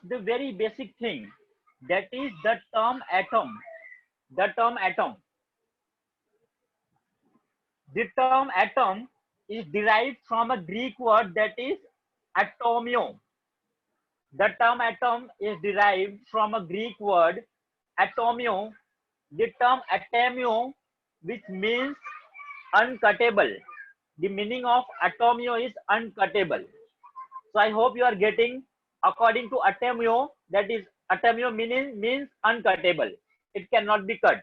the very basic thing, that is the term atom. The term atom. The term atom is derived from a Greek word that is atomio. The term atom is derived from a Greek word atomio. The term atomio, which means uncuttable. The meaning of atomio is uncuttable. So I hope you are getting, according to atomio, that is atomio means uncuttable. It cannot be cut.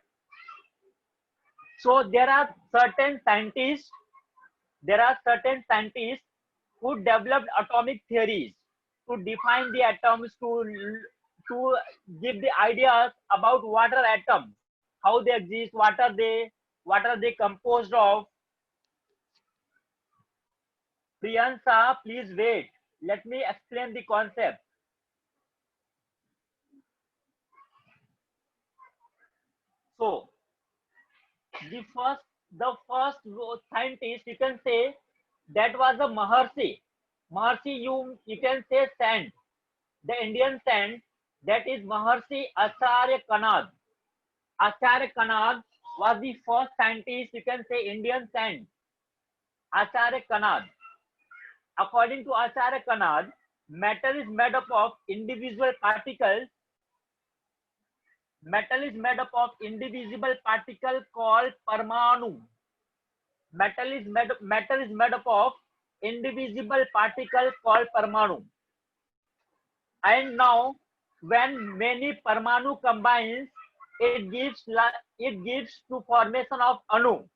So there are certain scientists who developed atomic theories to define the atoms, to give the ideas about what are atoms, how they exist, what are they composed of. Priyansa, please wait. Let me explain the concept. So the first scientist, you can say, that was a Maharshi. Maharshi, you can say saint, the Indian saint, that is Maharshi Acharya Kanad. Acharya Kanad was the first scientist, you can say, Indian saint. Acharya Kanad. According to Acharya Kanad, matter is made up of individual particles. Metal is made up of indivisible particle called Parmanu. Matter is made up of indivisible particle called Parmanu. And now, when many Parmanu combines, it gives to formation of Anu.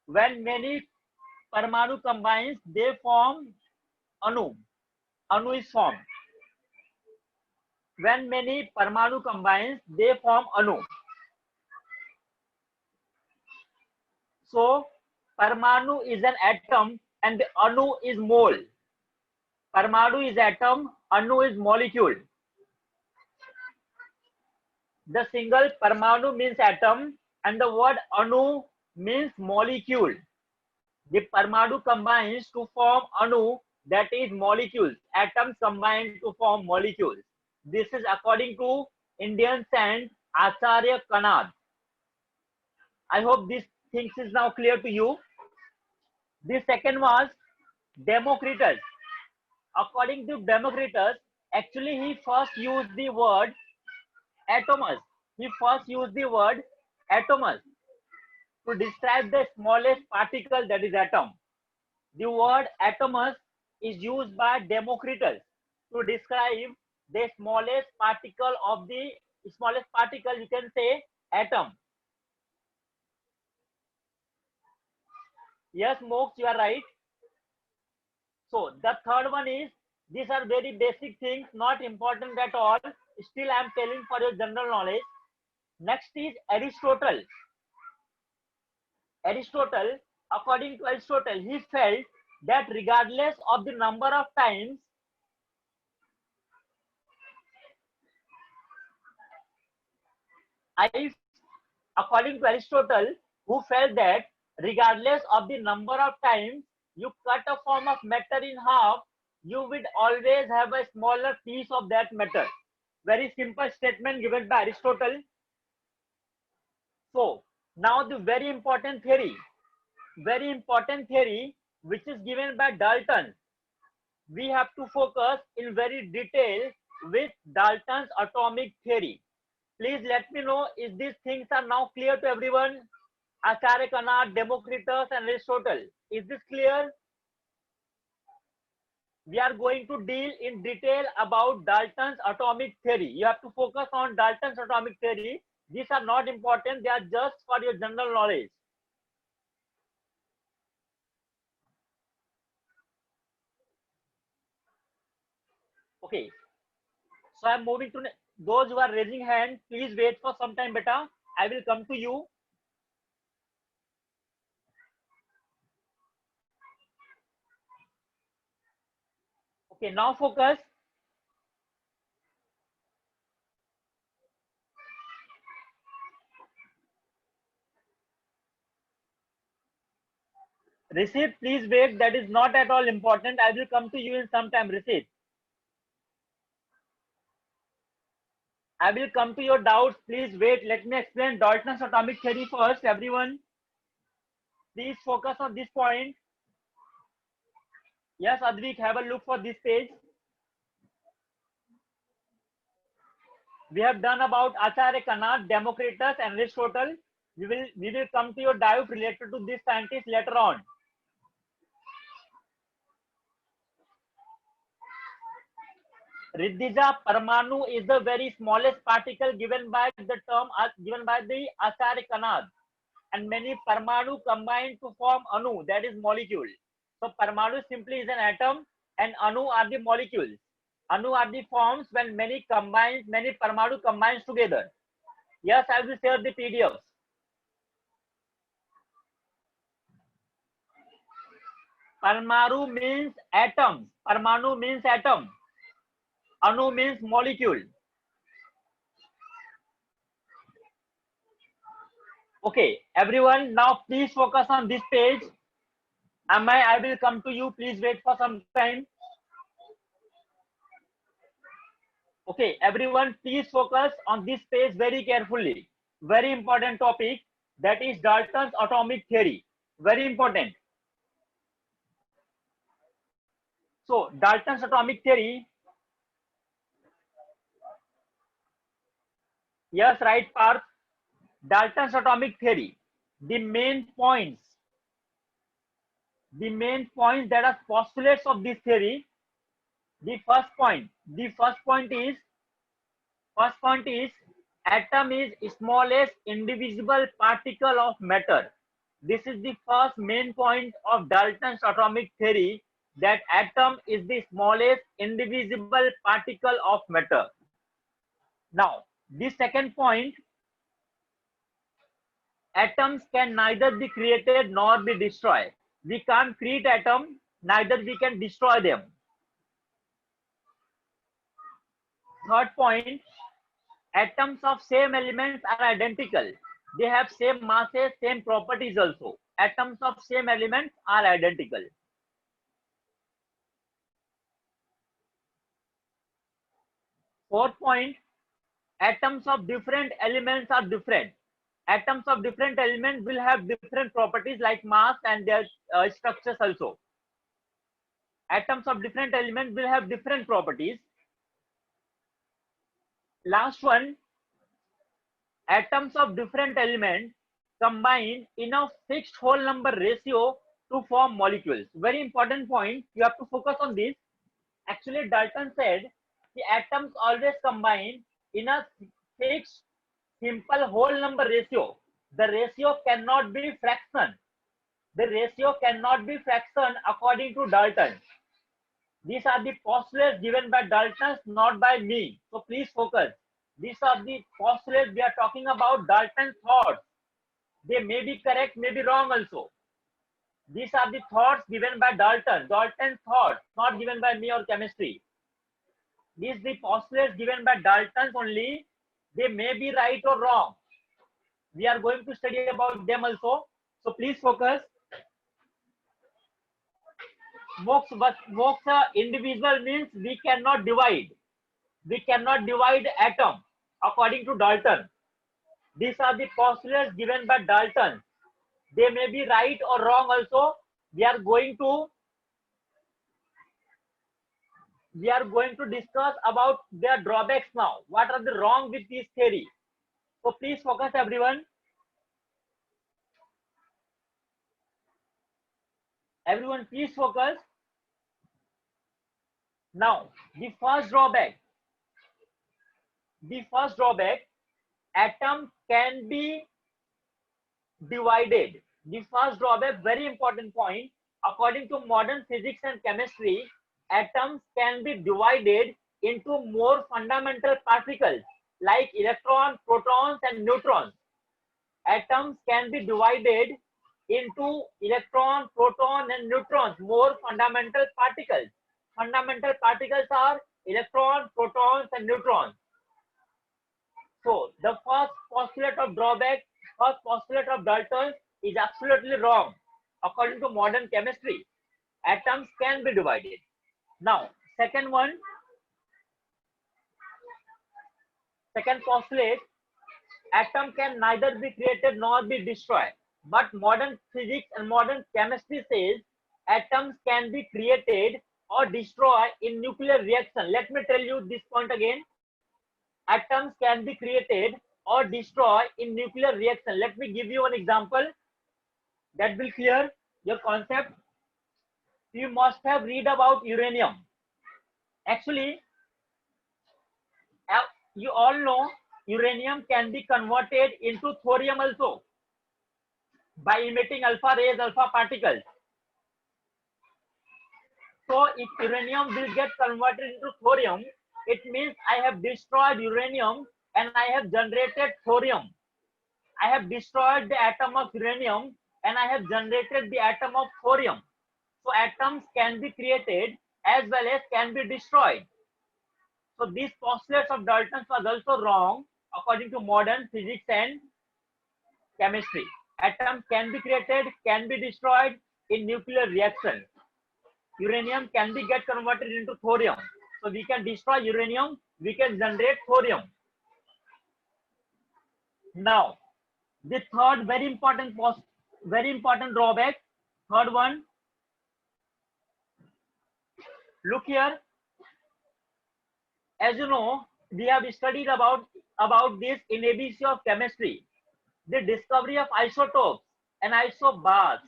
When many Parmanu combines, they form Anu. Anu is formed. When many Parmanu combines, they form Anu. So Parmanu is an atom and the Anu is mole. Parmanu is atom, Anu is molecule. The single Parmanu means atom and the word Anu means molecule. The Parmanu combines to form Anu, that is molecules. Atoms combine to form molecules. This is according to Indian saint Acharya Kanad. I hope this things is now clear to you. The second was Democritus. According to Democritus, actually he first used the word atomus. He first used the word atomus to describe the smallest particle, that is atom. The word atomus is used by Democritus to describe the smallest particle, you can say atom. Yes, Mox, you are right. So the third one is, these are very basic things, not important at all. Still I am telling for your general knowledge. Next is Aristotle. Aristotle, according to Aristotle, he felt that regardless of the number of times according to Aristotle, who felt that regardless of the number of times you cut a form of matter in half, you would always have a smaller piece of that matter. Very simple statement given by Aristotle. So now the very important theory which is given by Dalton. We have to focus in very detail with Dalton's atomic theory. Please let me know if these things are now clear to everyone. Acharya Kanad, Democritus and Aristotle. Is this clear? We are going to deal in detail about Dalton's atomic theory. You have to focus on Dalton's atomic theory. These are not important. They are just for your general knowledge. Okay. So I am moving to those who are raising hand. Please wait for some time, beta. I will come to you. Okay, now focus. Receipt, please wait. That is not at all important. I will come to you in some time. Receipt. I will come to your doubts. Please wait. Let me explain Dalton's atomic theory first. Everyone, please focus on this point. Yes, Advik, have a look for this page. We have done about Acharya Kanad, Democritus, and Aristotle. We will come to your doubt related to this scientist later on. Riddhija, Parmanu is the very smallest particle given by the term given by the Acharya Kanad, and many Parmanu combine to form Anu, that is molecule. So Parmanu simply is an atom, and Anu are the molecules. Anu are the forms when many Parmanu combines together. Yes, I will share the PDFs. Parmanu means atoms. Parmanu means atom. Anu means molecule. Okay, everyone, now please focus on this page. I will come to you. Please wait for some time. Okay, everyone, please focus on this page very carefully. Very important topic, that is Dalton's atomic theory. Very important. So, Dalton's atomic theory. Yes, right, Parth. Dalton's atomic theory. The main points that are postulates of this theory. The first point is atom is smallest indivisible particle of matter. This is the first main point of Dalton's atomic theory, that atom is the smallest indivisible particle of matter. Now, the second point, atoms can neither be created nor be destroyed. We can't create atom, neither we can destroy them. Third point, atoms of same elements are identical. They have same masses, same properties also. Atoms of same elements are identical. Fourth point, atoms of different elements are different. Atoms of different elements will have different properties like mass and their structures also. Atoms of different elements will have different properties. Last one, atoms of different elements combine in a fixed whole number ratio to form molecules. Very important point. You have to focus on this. Actually, Dalton said the atoms always combine in a fixed simple whole number ratio. The ratio cannot be fraction. The ratio cannot be fraction according to Dalton. These are the postulates given by Dalton, not by me. So please focus. These are the postulates we are talking about. Dalton's thoughts. They may be correct, may be wrong also. These are the thoughts given by Dalton. Dalton's thoughts, not given by me or chemistry. These are the postulates given by Dalton's only. They may be right or wrong. We are going to study about them also. So please focus. Moksha indivisible means we cannot divide. We cannot divide atom according to Dalton. These are the postulates given by Dalton. They may be right or wrong also. We are going to discuss about their drawbacks now. What are the wrong with this theory? So please focus, everyone. Everyone, please focus. Now, the first drawback, atom can be divided. The first drawback, very important point, according to modern physics and chemistry, atoms can be divided into more fundamental particles like electrons, protons, and neutrons. Atoms can be divided into electron, proton, and neutrons, more fundamental particles. Fundamental particles are electrons, protons, and neutrons. So the first postulate of drawback, first postulate of Dalton is absolutely wrong. according to modern chemistry. Atoms can be divided. Now, second postulate, atom can neither be created nor be destroyed. But modern physics and modern chemistry says atoms can be created or destroyed in nuclear reaction. Let me tell you this point again. Atoms can be created or destroyed in nuclear reaction. Let me give you an example that will clear your concept. You must have read about uranium. Actually, you all know uranium can be converted into thorium also by emitting alpha rays, alpha particles. So if uranium will get converted into thorium, it means I have destroyed uranium and I have generated thorium. I have destroyed the atom of uranium and I have generated the atom of thorium. So atoms can be created as well as can be destroyed. So these postulates of Dalton's was also wrong according to modern physics and chemistry. Atoms can be created, can be destroyed in nuclear reaction. Uranium can be get converted into thorium. So we can destroy uranium, we can generate thorium. Now, the third very important drawback, third one, look here. As you know, we have studied about this in ABC of chemistry. The discovery of isotopes and isobars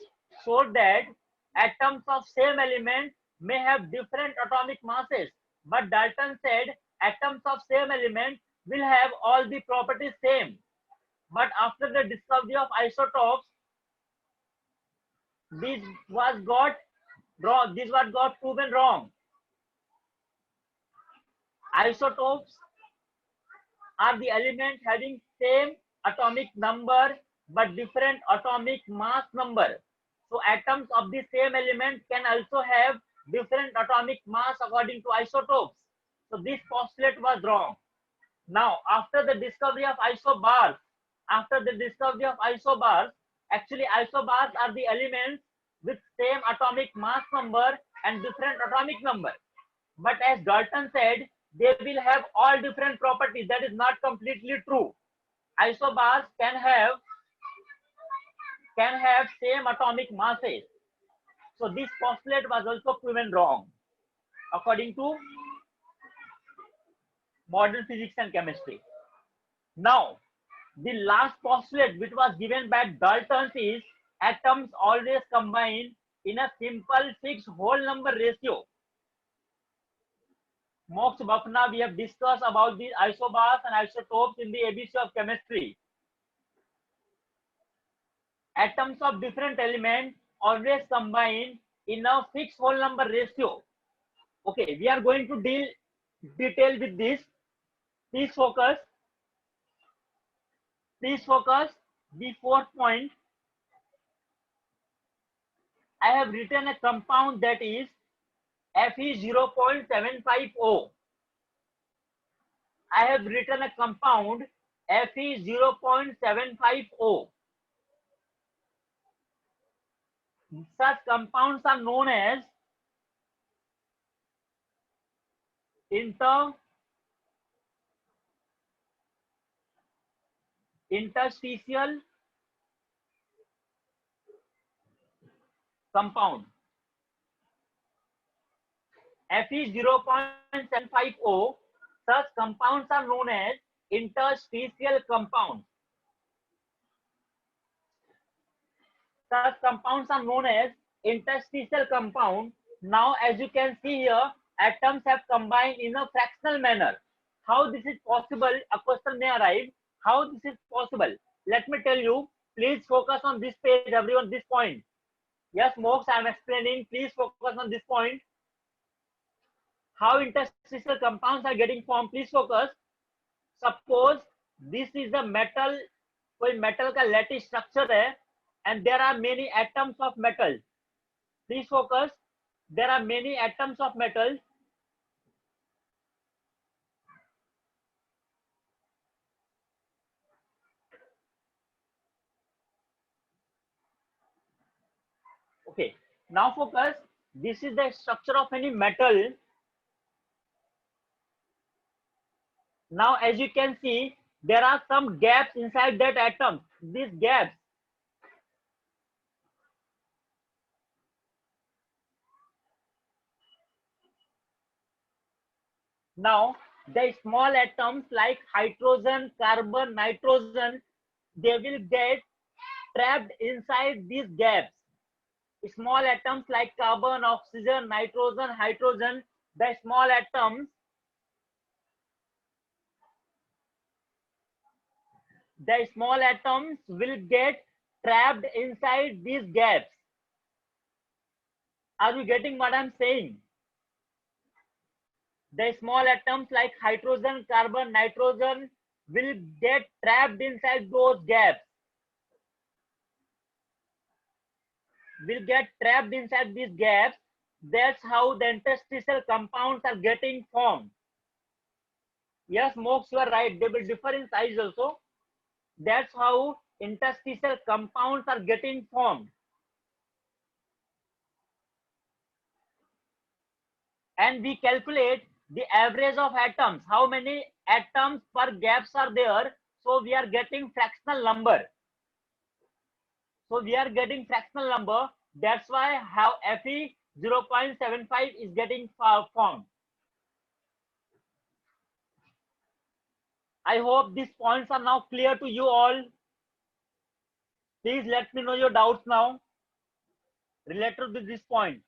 showed that atoms of same element may have different atomic masses, but Dalton said atoms of same element will have all the properties same. But after the discovery of isotopes, this was got wrong. This was got proven wrong. Isotopes are the elements having same atomic number but different atomic mass number. So atoms of the same element can also have different atomic mass according to isotopes. So this postulate was wrong. Now, after the discovery of isobars, actually isobars are the elements with same atomic mass number and different atomic number. But as Dalton said, they will have all different properties. That is not completely true. Isobars can have same atomic masses. So this postulate was also proven wrong according to modern physics and chemistry. Now, the last postulate which was given by Dalton is atoms always combine in a simple fixed whole number ratio. Mox Bafna, we have discussed about the isobars and isotopes in the ABC of chemistry. Atoms of different elements always combine in a fixed whole number ratio. Okay, we are going to deal detail with this. Please focus. The fourth point. I have written a compound that is Fe0.750. I have written a compound Fe0.750. Such compounds are known as interstitial compound. Fe0.750, such compounds are known as interstitial compounds. Such compounds are known as interstitial compound. Now, as you can see here, atoms have combined in a fractional manner. How this is possible? A question may arise. How this is possible? Let me tell you. Please focus on this page, everyone. This point. Yes, Mox, I am explaining. Please focus on this point. How interstitial compounds are getting formed? Please focus. Suppose this is a metal. कोई metal का lattice structure है, and there are many atoms of metal. Please focus. There are many atoms of metal. Now focus, this is the structure of any metal. Now as you can see, there are some gaps inside that atom. These gaps, now the small atoms like hydrogen, carbon, nitrogen, they will get trapped inside these gaps. Small atoms like carbon, oxygen, nitrogen, hydrogen, the small atoms will get trapped inside these gaps. Are you getting what I'm saying? The small atoms like hydrogen, carbon, nitrogen will get trapped inside those gaps. Will get trapped inside these gaps. That's how the interstitial compounds are getting formed. Yes, Mox, you are right. They will differ in size also. That's how interstitial compounds are getting formed. And we calculate the average of atoms. How many atoms per gaps are there? So we are getting fractional number. So we are getting fractional number. That's why how Fe 0.75 is getting formed. I hope these points are now clear to you all. Please let me know your doubts now related to this point.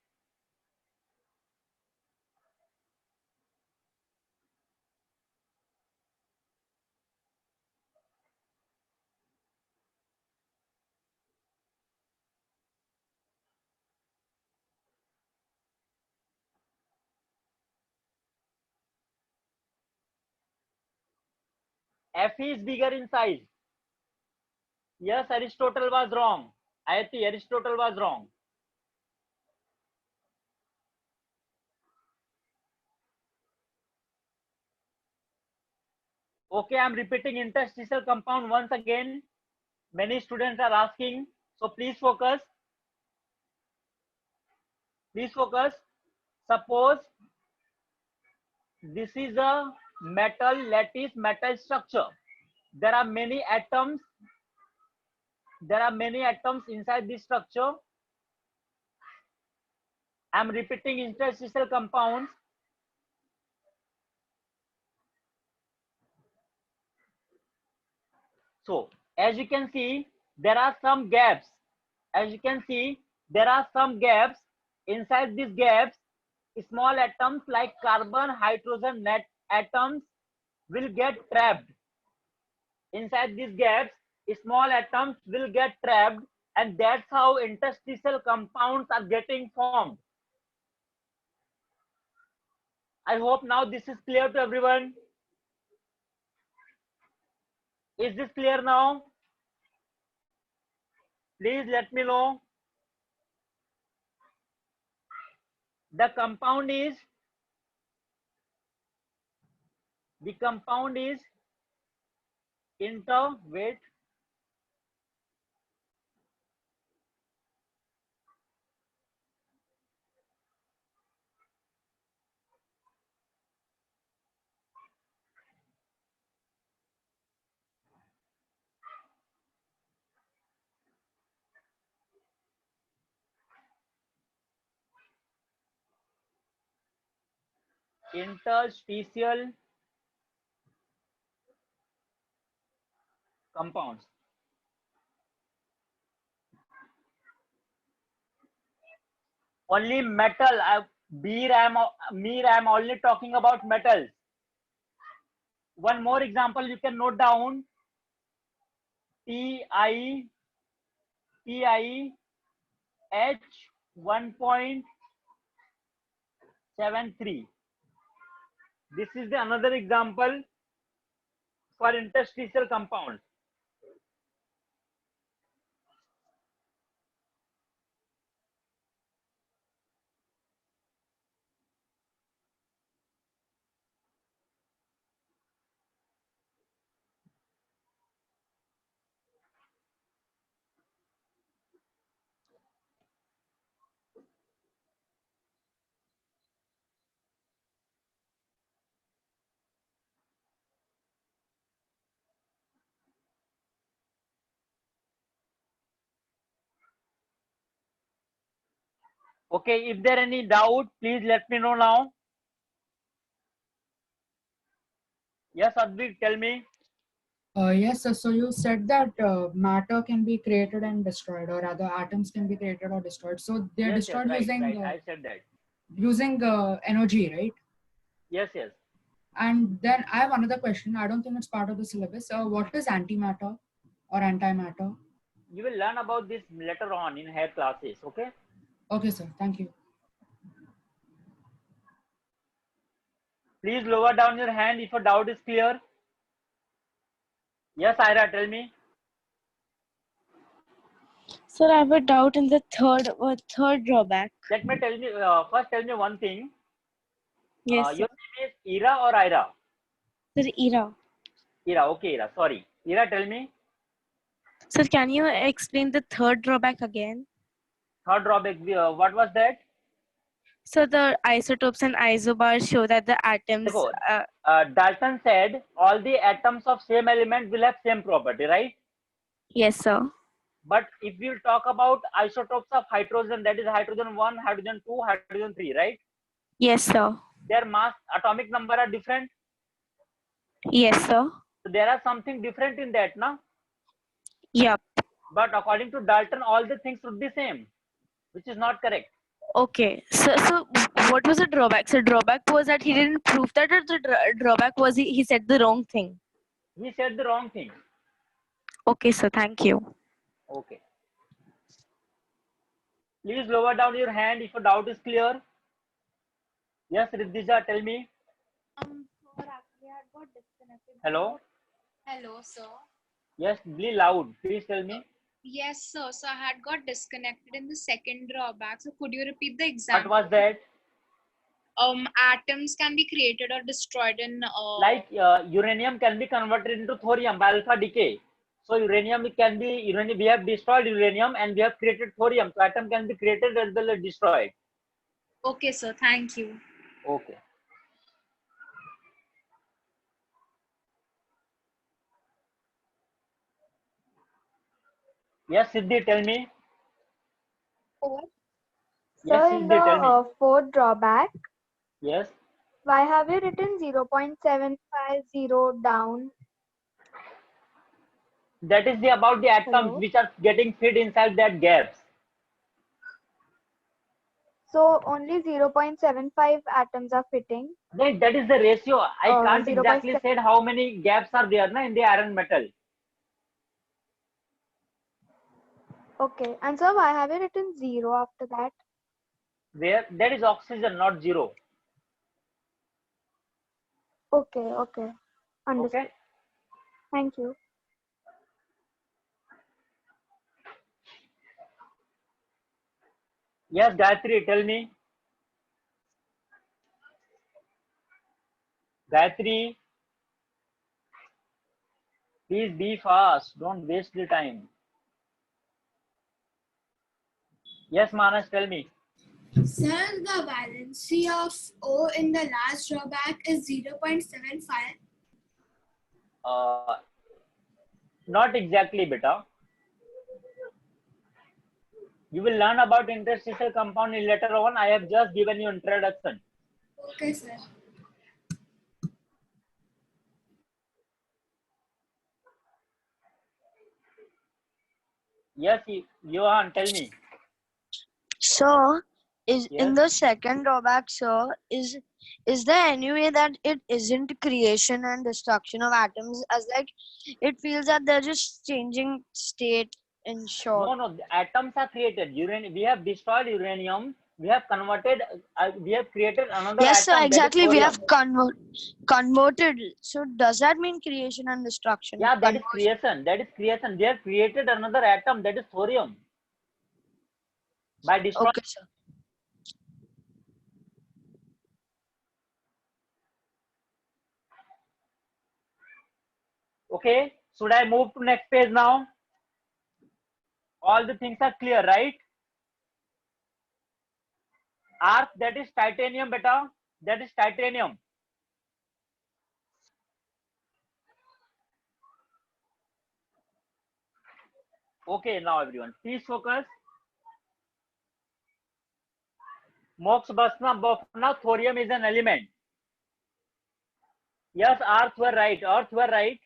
Fe is bigger in size. Yes, Aristotle was wrong. Ayati, Aristotle was wrong. Okay, I'm repeating interstitial compound once again. Many students are asking, so please focus. Please focus. Suppose this is a metal lattice metal structure. There are many atoms. There are many atoms inside this structure. I'm repeating interstitial compounds. So as you can see, there are some gaps. As you can see, there are some gaps. Inside these gaps, small atoms like carbon, hydrogen, net atoms will get trapped. Inside these gaps, small atoms will get trapped, and that's how interstitial compounds are getting formed. I hope now this is clear to everyone. Is this clear now? Please let me know. The compound is wait, interstitial compounds. Only metal. I'm only talking about metals. One more example you can note down. TiH 1.73. This is the another example for interstitial compounds. Okay, if there any doubt, please let me know now. Yes, Advik, tell me. Yes, sir. So you said that matter can be created and destroyed, or rather, atoms can be created or destroyed. So they are Yes, yes, destroyed right, right. I said that. using energy, right? Yes, yes. And then I have another question. I don't think it's part of the syllabus. What is antimatter or antimatter? You will learn about this later on in higher classes. Okay. Okay, sir. Thank you. Please lower down your hand if a doubt is clear. Yes, Ira, tell me. Sir, I have a doubt in the third drawback. Let me tell me. First, tell me one thing. Yes, sir. Your name is Ira or Ira? Sir, Ira. Ira. Okay, Ira. Sorry. Ira, tell me. Sir, can you explain the third drawback again? Third drawback. What was that? So the isotopes and isobars show that the atoms. Dekho, Dalton said all the atoms of same element will have same property, right? Yes, sir. But if we'll talk about isotopes of hydrogen, that is hydrogen 1, hydrogen 2, hydrogen 3, right? Yes, sir. Their mass, atomic number are different. Yes, sir. So there are something different in that, na? Yep. But according to Dalton, all the things would be same, which is not correct. Okay. So what was the drawback? So drawback was that he didn't prove that, or the drawback was he said the wrong thing. He said the wrong thing. Okay, sir. Thank you. Okay. Please lower down your hand if a doubt is clear. Yes, Riddhija, tell me. Sir, actually, I had got disconnected. Hello. Hello, sir. Yes, be loud. Please tell me. Yes, sir. So I had got disconnected in the second drawback. So could you repeat the What example? was that? Atoms can be created or destroyed in. Like uranium can be converted into thorium by alpha decay. So uranium can be uranium. We have destroyed uranium and we have created thorium. So atom can be created as well as destroyed. Okay, sir. Thank you. Okay. Yes, Siddhi, tell me. Sir, Yes, in the Siddhi, tell me. fourth drawback, Yes. why have you written 0.750 down? That is the about the atoms Hello? which are getting fit inside that gaps. So only 0.75 atoms are fitting. That is the ratio. I can't 0. exactly say how many gaps are there na, in the iron metal. Okay. And so why have you written 0 after that? Where that is oxygen, not zero. Okay, okay. Understood. Okay. Thank you. Yes, Gayatri, tell me. Gayatri, please be fast. Don't waste the time. Yes, Manas, tell me. Sir, the valency of O in the last drawback is 0.75. Not exactly, beta. You will learn about interstitial compound in later on. I have just given you introduction. Okay, sir. Yes, Johan, tell me. So, is in Yes. the second drawback, sir, is there any way that it isn't creation and destruction of atoms, as like it feels that they're just changing state in short? No, the atoms are created. Uranium. We have destroyed uranium. We have converted. We have created another Yes, sir, atom. That is exactly. We thorium. have converted. So, does that mean creation and destruction? Yeah, that is creation. That is creation. They have created another atom. That is thorium. By destroying. Okay, sir. Okay. Should I move to next page now? All the things are clear, right? Arc, that is titanium, beta. That is titanium. Okay, now everyone, please focus. Mox Basna Bofna, thorium is an element. Yes, Earth were right. Earth were right.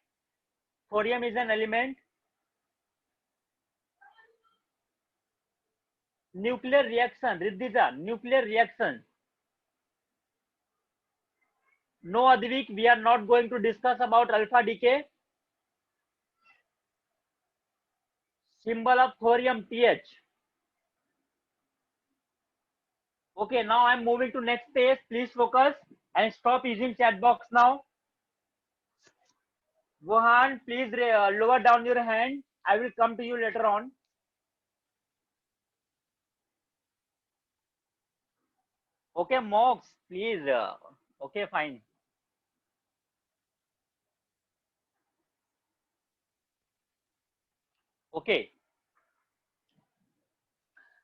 Thorium is an element. Nuclear reaction, Riddhija, nuclear reaction. No, Advik, we are not going to discuss about alpha decay. Symbol of thorium, TH. Okay, now I'm moving to next page. Please focus and stop using chat box now. Gohan, please lower down your hand. I will come to you later on. Okay, Mox, please. Okay, fine. Okay.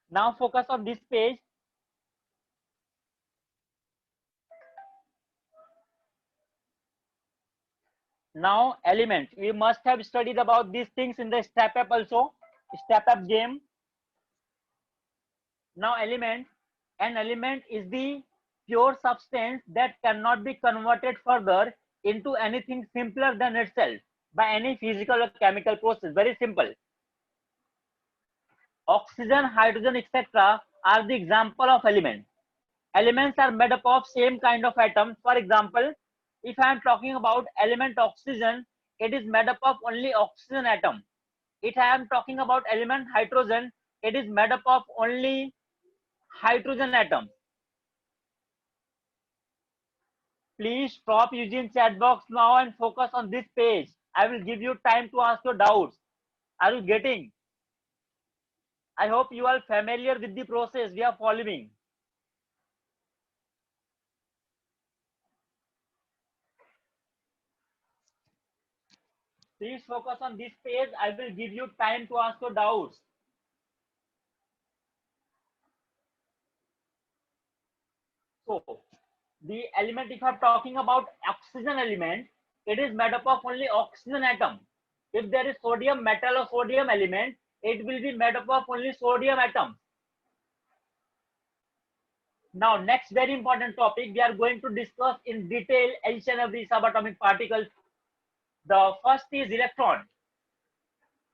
Now focus on this page. Now elements. We must have studied about these things in the step up also. Step up game. Now element. An element is the pure substance that cannot be converted further into anything simpler than itself by any physical or chemical process. Very simple. Oxygen, hydrogen, etc. are the example of elements. Elements are made up of same kind of atoms. For example, if I am talking about element oxygen, it is made up of only oxygen atom. If I am talking about element hydrogen, it is made up of only hydrogen atom. Please stop using chat box now and focus on this page. I will give you time to ask your doubts. Are you getting? I hope you are familiar with the process we are following. Please focus on this page. I will give you time to ask your doubts. So, the element, if I'm talking about oxygen element, it is made up of only oxygen atom. If there is sodium metal or sodium element, it will be made up of only sodium atom. Now, next very important topic, we are going to discuss in detail each and every subatomic particle. The first is electron.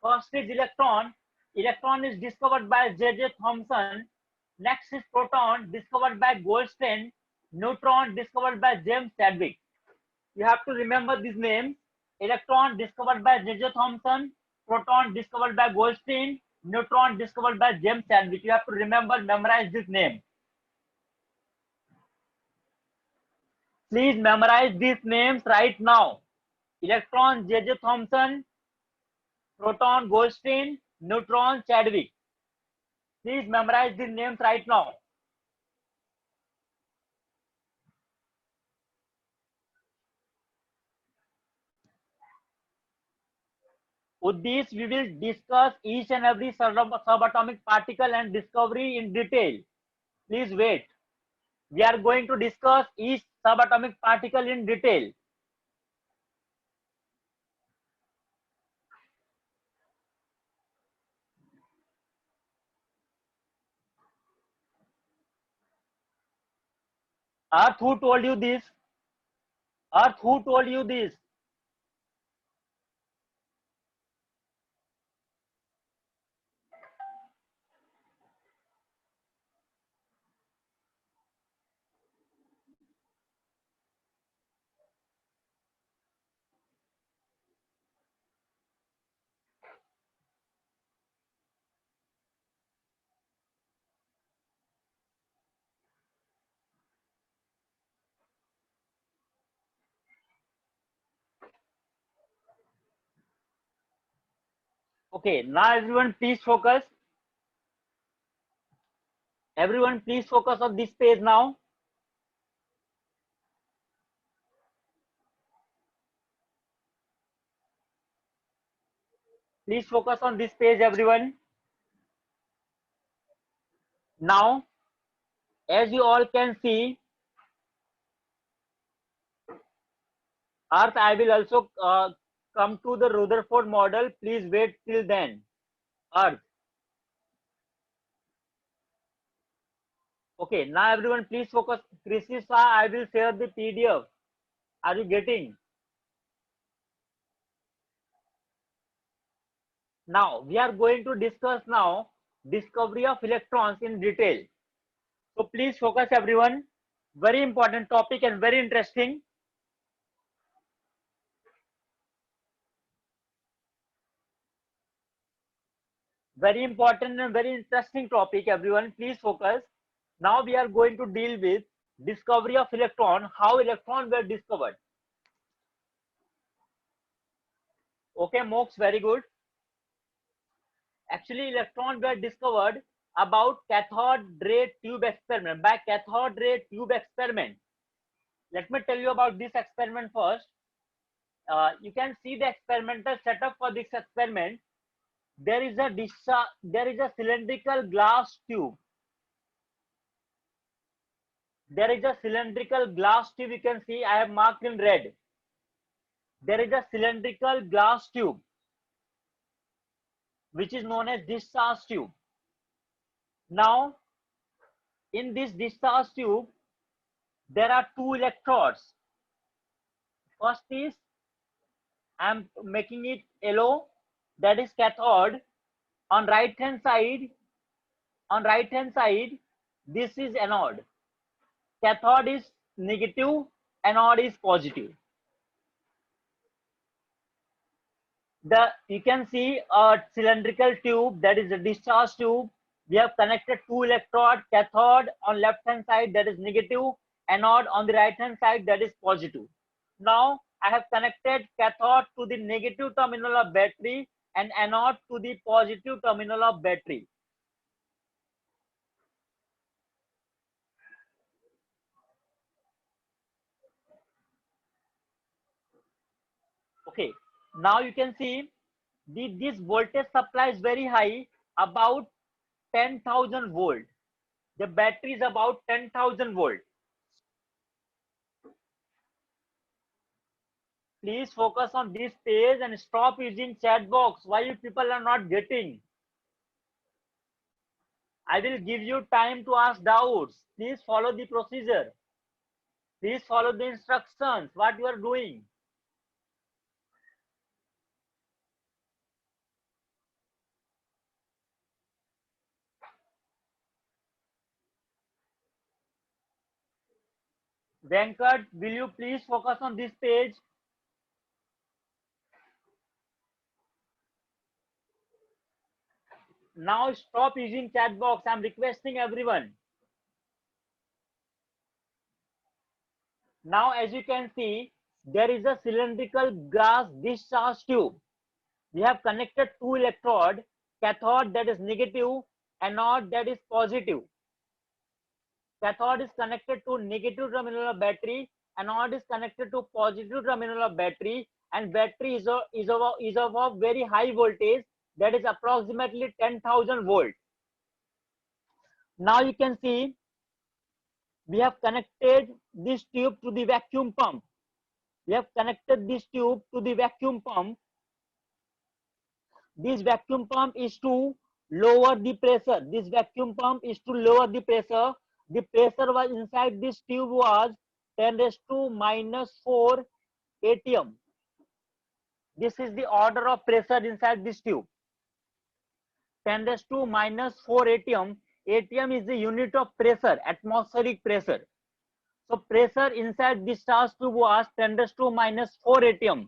First is electron. Electron is discovered by J.J. Thomson. Next is proton, discovered by Goldstein. Neutron, discovered by James Chadwick. You have to remember this name. Electron, discovered by J.J. Thomson. Proton, discovered by Goldstein. Neutron, discovered by James Chadwick. You have to remember, memorize this name. Please memorize these names right now. Electron, J.J. Thomson. Proton, Goldstein. Neutron, Chadwick. Please memorize these names right now. With this, we will discuss each and every subatomic particle and discovery in detail. Please wait. We are going to discuss each subatomic particle in detail. Earth, who told you this? Earth, who told you this? Okay, now everyone please focus. Everyone please focus on this page now. Please focus on this page, everyone. Now, as you all can see, Earth, I will also come to the Rutherford model. Please wait till then. Earth. Okay, now everyone please focus. Krishna, I will share the PDF. Are you getting? Now we are going to discuss now discovery of electrons in detail. So please focus everyone. Very important topic and very interesting. Very important and very interesting topic everyone. Please focus. Now we are going to deal with discovery of electron, how electrons were discovered. Okay, Mox, very good. Actually, electrons were discovered about cathode ray tube experiment, by cathode ray tube experiment. Let me tell you about this experiment first. You can see the experimental setup for this experiment. There is a cylindrical glass tube. There is a cylindrical glass tube. You can see I have marked in red. There is a cylindrical glass tube which is known as discharge tube. Now, in this discharge tube, there are two electrodes. First is, I am making it yellow, that is cathode. On right hand side, this is anode. Cathode is negative, anode is positive. You can see a cylindrical tube, that is a discharge tube. We have connected two electrodes, cathode on left hand side, that is negative, anode on the right hand side, that is positive. Now I have connected cathode to the negative terminal of battery and anode to the positive terminal of battery. Okay, now you can see this voltage supply is very high, about 10,000 volt. The battery is about 10,000 volt. Please focus on this page and stop using chat box. Why you people are not getting? I will give you time to ask doubts. Please follow the procedure. Please follow the instructions, what you are doing. Venkat, will you please focus on this page? Now stop using chat box. I'm requesting everyone. Now as you can see, there is a cylindrical glass discharge tube. We have connected two electrode, cathode that is negative, anode that is positive. Cathode is connected to negative terminal of battery, anode is connected to positive terminal of battery, and battery is of a very high voltage, that is approximately 10,000 volt. Now you can see we have connected this tube to the vacuum pump. We have connected this tube to the vacuum pump. This vacuum pump is to lower the pressure. This vacuum pump is to lower the pressure. The pressure was inside this tube was 10 raised to minus 4 atm. This is the order of pressure inside this tube. 10 raised to minus 4 atm. Atm is the unit of pressure, atmospheric pressure. So pressure inside this discharge tube was 10 raised to minus 4 atm,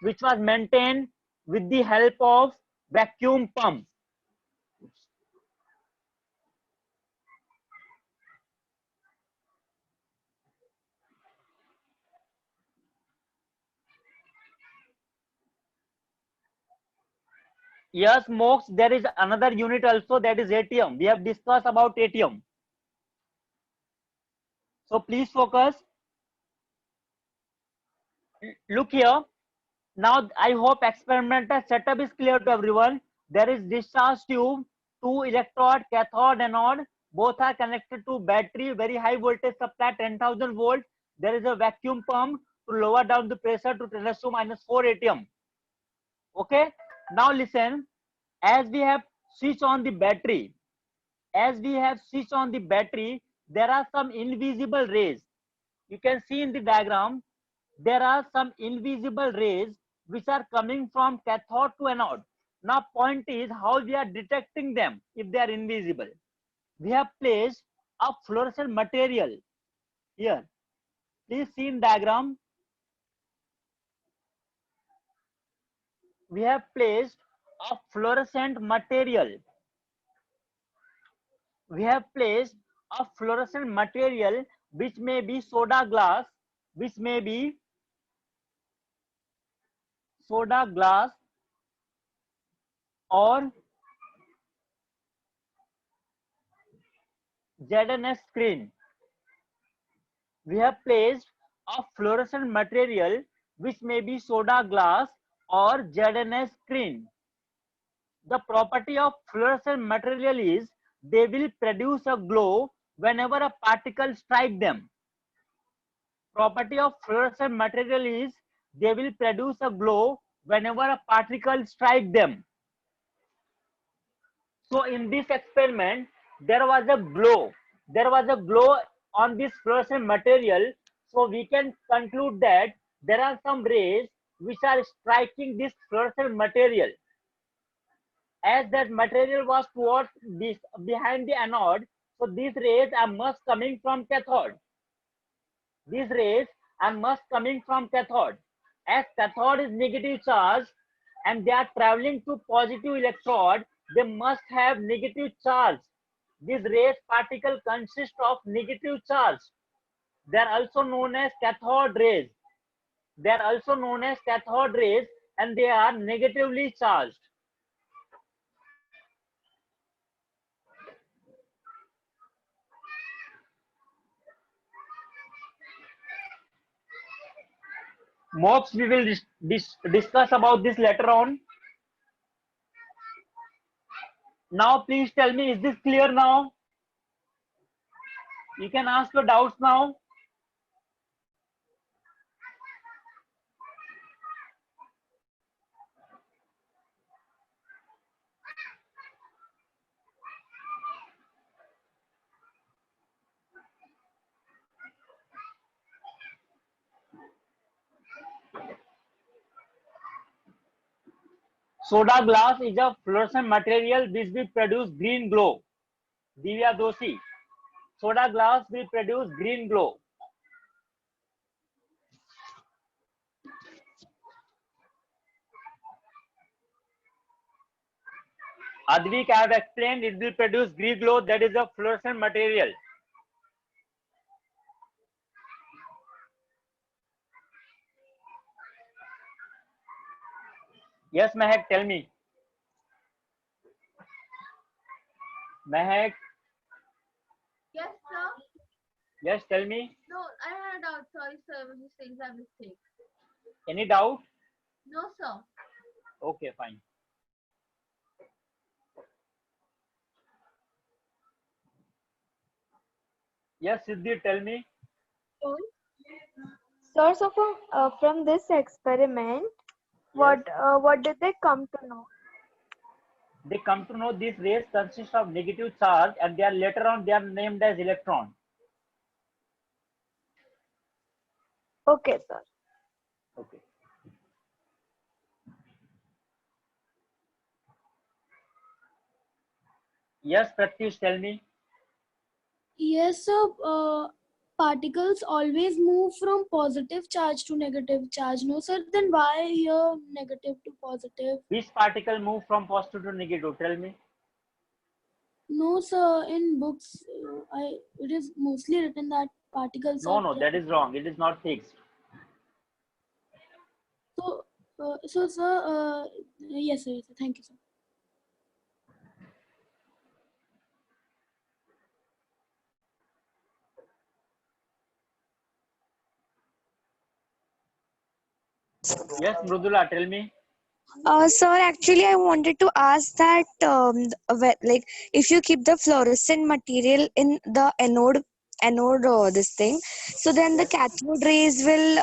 which was maintained with the help of vacuum pump. Yes, Mox, there is another unit also, that is atm. We have discussed about atm. So please focus. Look here. Now I hope experimental setup is clear to everyone. There is discharge tube, two electrode, cathode, anode. Both are connected to battery, very high voltage supply, 10,000 volt. There is a vacuum pump to lower down the pressure to 10 to minus 4 atm. Okay. Now listen. As we have switched on the battery, as we have switched on the battery, there are some invisible rays. You can see in the diagram, there are some invisible rays which are coming from cathode to anode. Now point is how we are detecting them if they are invisible. We have placed a fluorescent material here. Please see in diagram. We have placed a fluorescent material. We have placed a fluorescent material which may be soda glass, which may be soda glass or ZNS screen. We have placed a fluorescent material which may be soda glass or ZNS screen. The property of fluorescent material is they will produce a glow whenever a particle strikes them. Property of fluorescent material is they will produce a glow whenever a particle strikes them. So in this experiment, there was a glow. There was a glow on this fluorescent material. So we can conclude that there are some rays which are striking this fluorescent material. As that material was towards this behind the anode, so these rays are must coming from cathode. These rays are must coming from cathode. As cathode is negative charge and they are traveling to positive electrode, they must have negative charge. These rays particle consist of negative charge. They are also known as cathode rays. They are also known as cathode rays and they are negatively charged. Mocks, we will discuss about this later on. Now please tell me, is this clear now? You can ask your doubts now. Soda glass is a fluorescent material which will produce green glow. Divya Doshi. Soda glass will produce green glow. Advik, I have explained it will produce green glow, that is a fluorescent material. Yes, Mehak, tell me. Mehak, Yes, sir. yes, tell me. No, I had a doubt. Sorry, sir. I was just saying that mistake. Any doubt? No, sir. Okay, fine. Yes, Siddhi, tell me. Sir, so from this experiment, what did they come to know? They come to know these rays consist of negative charge and they are later on they are named as electron. Okay, sir. Okay. Yes, Pratyush, tell me. Yes, sir. Particles always move from positive charge to negative charge. No, sir. Then why here negative to positive? Which particle move from positive to negative? Tell me. No, sir. In books, it is mostly written that particles. No, that is wrong. It is not fixed. So, sir. Yes, sir. Yes, sir. Thank you, sir. Yes, Mrudula, tell me. Sir, actually, I wanted to ask that, like, if you keep the fluorescent material in the anode, this thing, so then the cathode rays will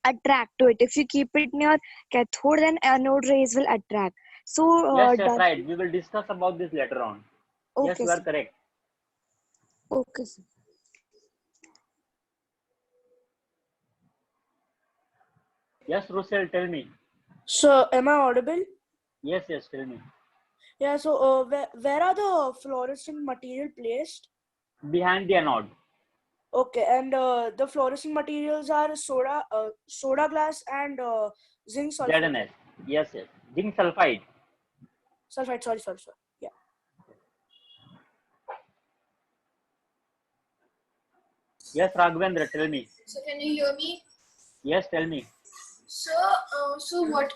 attract to it. If you keep it near cathode, then anode rays will attract. So, Yes, right. We will discuss about this later on. Okay, Yes, you are sir. correct. Okay, sir. Yes, Russell, tell me. So, am I audible? Yes, tell me. Yeah, so where are the fluorescent material placed? Behind the anode. Okay, and the fluorescent materials are soda glass and zinc sulfate. ZNS. Yes. Zinc sulfide. Sulfide, sorry. Yeah. Yes, Raghavendra, tell me. So can you hear me? Yes, tell me. So what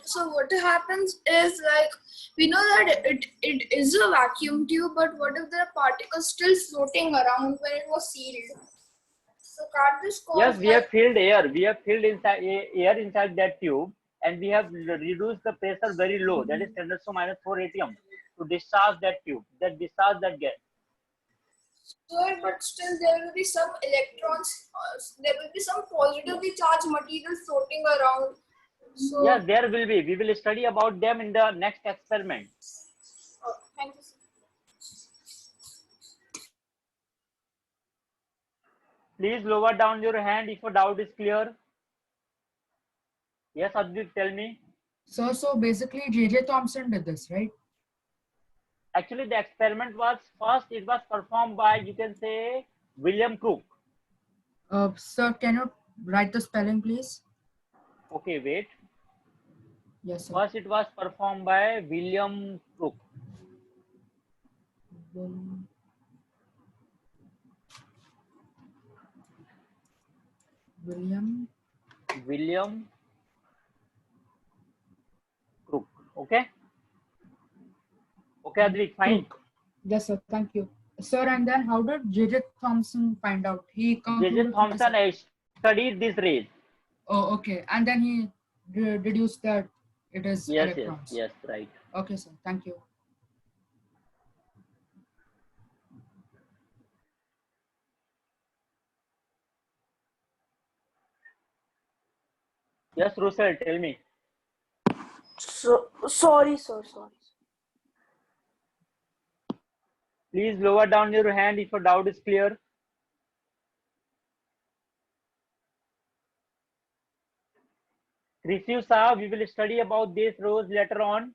happens is, like, we know that it is a vacuum tube, but what if there are particles still floating around when it was sealed? So can't this cause, Yes, we have filled air. We have filled inside air inside that tube, and we have reduced the pressure very low. That is 10 to minus 4 atm to discharge that tube. That discharge that gas. Sir, but still there will be some electrons, there will be some positively charged material floating around. So Yes, there will be. We will study about them in the next experiment. thank you, sir. Please lower down your hand if a doubt is clear. Yes, Advik, tell me. So basically, J.J. Thomson did this, right? Actually, the experiment was first, it was performed by, you can say, William Crook. Sir, can you write the spelling, please? Okay, wait. Yes, sir. First, it was performed by William Crook. William Crook. Okay. Okay, Advik, fine. Yes, sir. Thank you, sir. And then, how did J.J. Thomson find out? He J.J. concluded. Thomson studied these rays. Oh, okay. And then he deduced that it is electrons. Yes, right. Okay, sir. Thank you. Yes, Russell, tell me. So sorry. Please lower down your hand if a doubt is clear. Rishio Saab, we will study about these rows later on.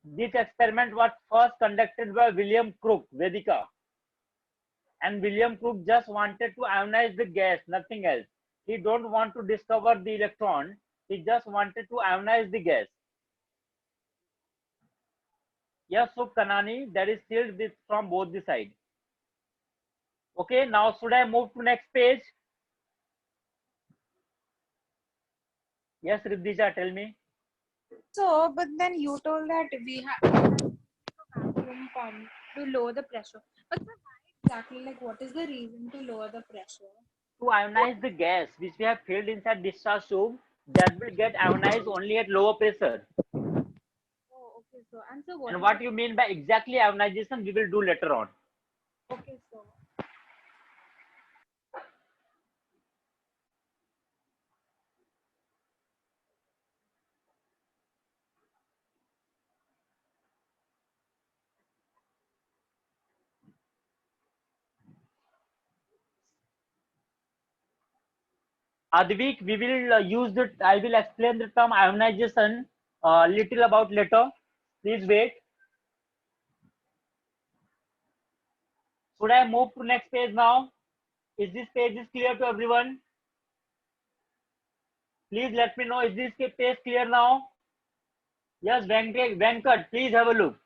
This experiment was first conducted by William Crook, Vedika. And William Crook just wanted to ionize the gas, nothing else. He don't want to discover the electron. He just wanted to ionize the gas. Yes, so Kanani, that is sealed this from both the sides. Okay, now should I move to next page? Yes, Riddhisha, tell me. So, but then you told that we have vacuum pump to lower the pressure. But sir, why exactly? Like, what is the reason to lower the pressure? To ionize the gas which we have filled inside discharge tube, that will get ionized only at lower pressure. Oh, okay, so and so And what you mean by exactly ionization, we will do later on. Okay, so Advik, we will use the, I will explain the term ionization little about later. Please wait. Should I move to next page now? Is this page is clear to everyone? Please let me know, is this page clear now? Yes, Venkat, please have a look.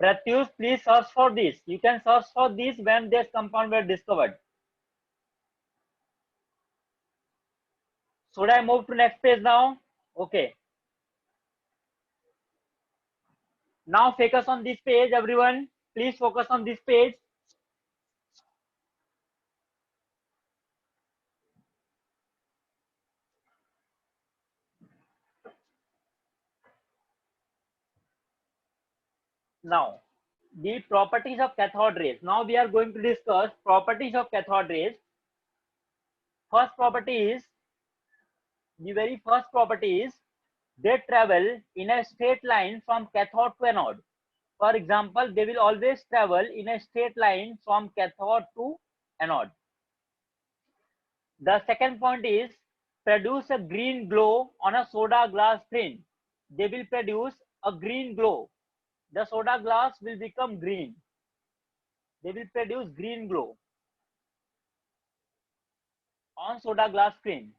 Pratyush, please search for this. You can search for this when this compound were discovered. Should I move to next page now? Okay. Now focus on this page, everyone. Please focus on this page. Now, the properties of cathode rays. Now we are going to discuss properties of cathode rays. First property is, the very first property is, they travel in a straight line from cathode to anode. For example, they will always travel in a straight line from cathode to anode. The second point is, produce a green glow on a soda glass screen. They will produce a green glow. The soda glass will become green. They will produce green glow on soda glass screen.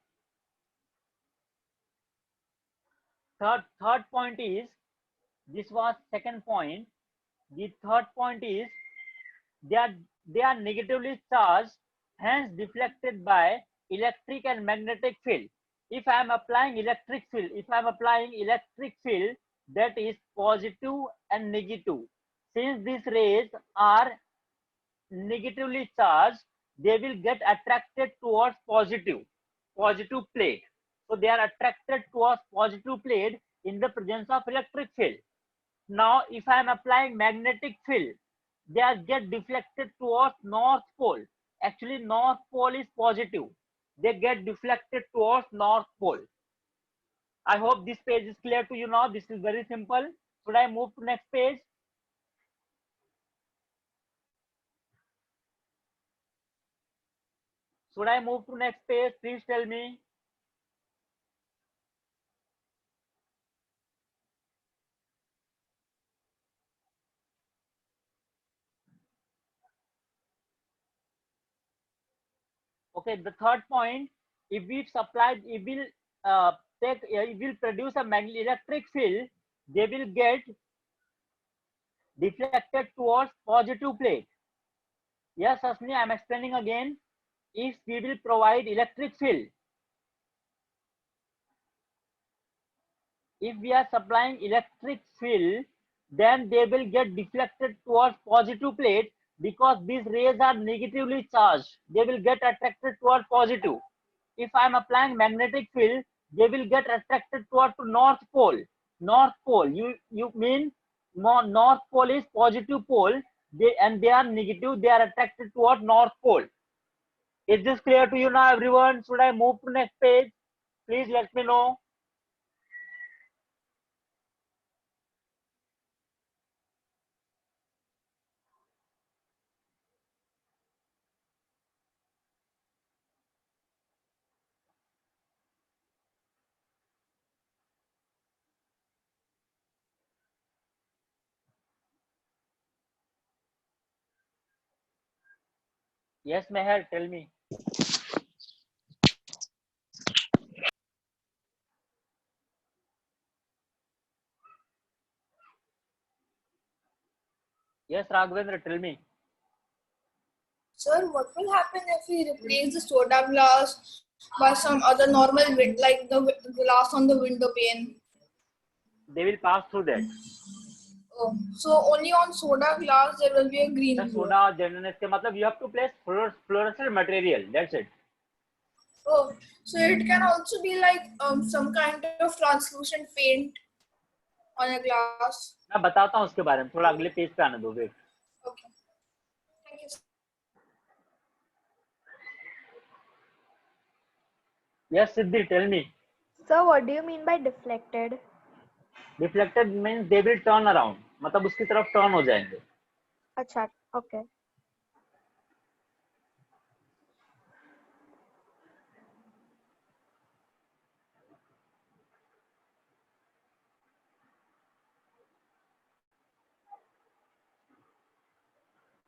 Third point is, this was second point. The third point is, they are negatively charged, hence deflected by electric and magnetic field. If I am applying electric field, that is positive and negative. Since these rays are negatively charged, they will get attracted towards positive plate. So they are attracted towards positive plate in the presence of electric field. Now, if I am applying magnetic field, they are get deflected towards north pole. Actually, north pole is positive. They get deflected towards north pole. I hope this page is clear to you now. This is very simple. Should I move to next page? Should I move to next page? Please tell me. Okay, the third point, if we supply, it will produce a electric field, they will get deflected towards positive plate. Yes, Asmi, I am explaining again. If we will provide electric field, if we are supplying electric field, then they will get deflected towards positive plate because these rays are negatively charged. They will get attracted towards positive. If I am applying magnetic field, they will get attracted towards to north pole. North pole, you mean north pole is positive pole, they are negative, they are attracted towards north pole. Is this clear to you now, everyone? Should I move to next page? Please let me know. Yes, Meher, tell me. Yes, Raghavendra, tell me. Sir, what will happen if we replace the soda glass by some other normal like the glass on the window pane? They will pass through that. Oh, so only on soda glass there will be a green The glow. soda generous ke matlab you have to place fluorescent material. That's it. Oh, so it can also be like some kind of translucent paint on a glass. मैं बताता हूँ उसके बारे में, थोड़ा अगले page पे आने दो. Wait. Okay. Thank you. Yes, Siddhi, tell me. So what do you mean by deflected? Deflected means they will turn around. मतलब उसकी तरफ turn हो जाएंगे. अच्छा, okay.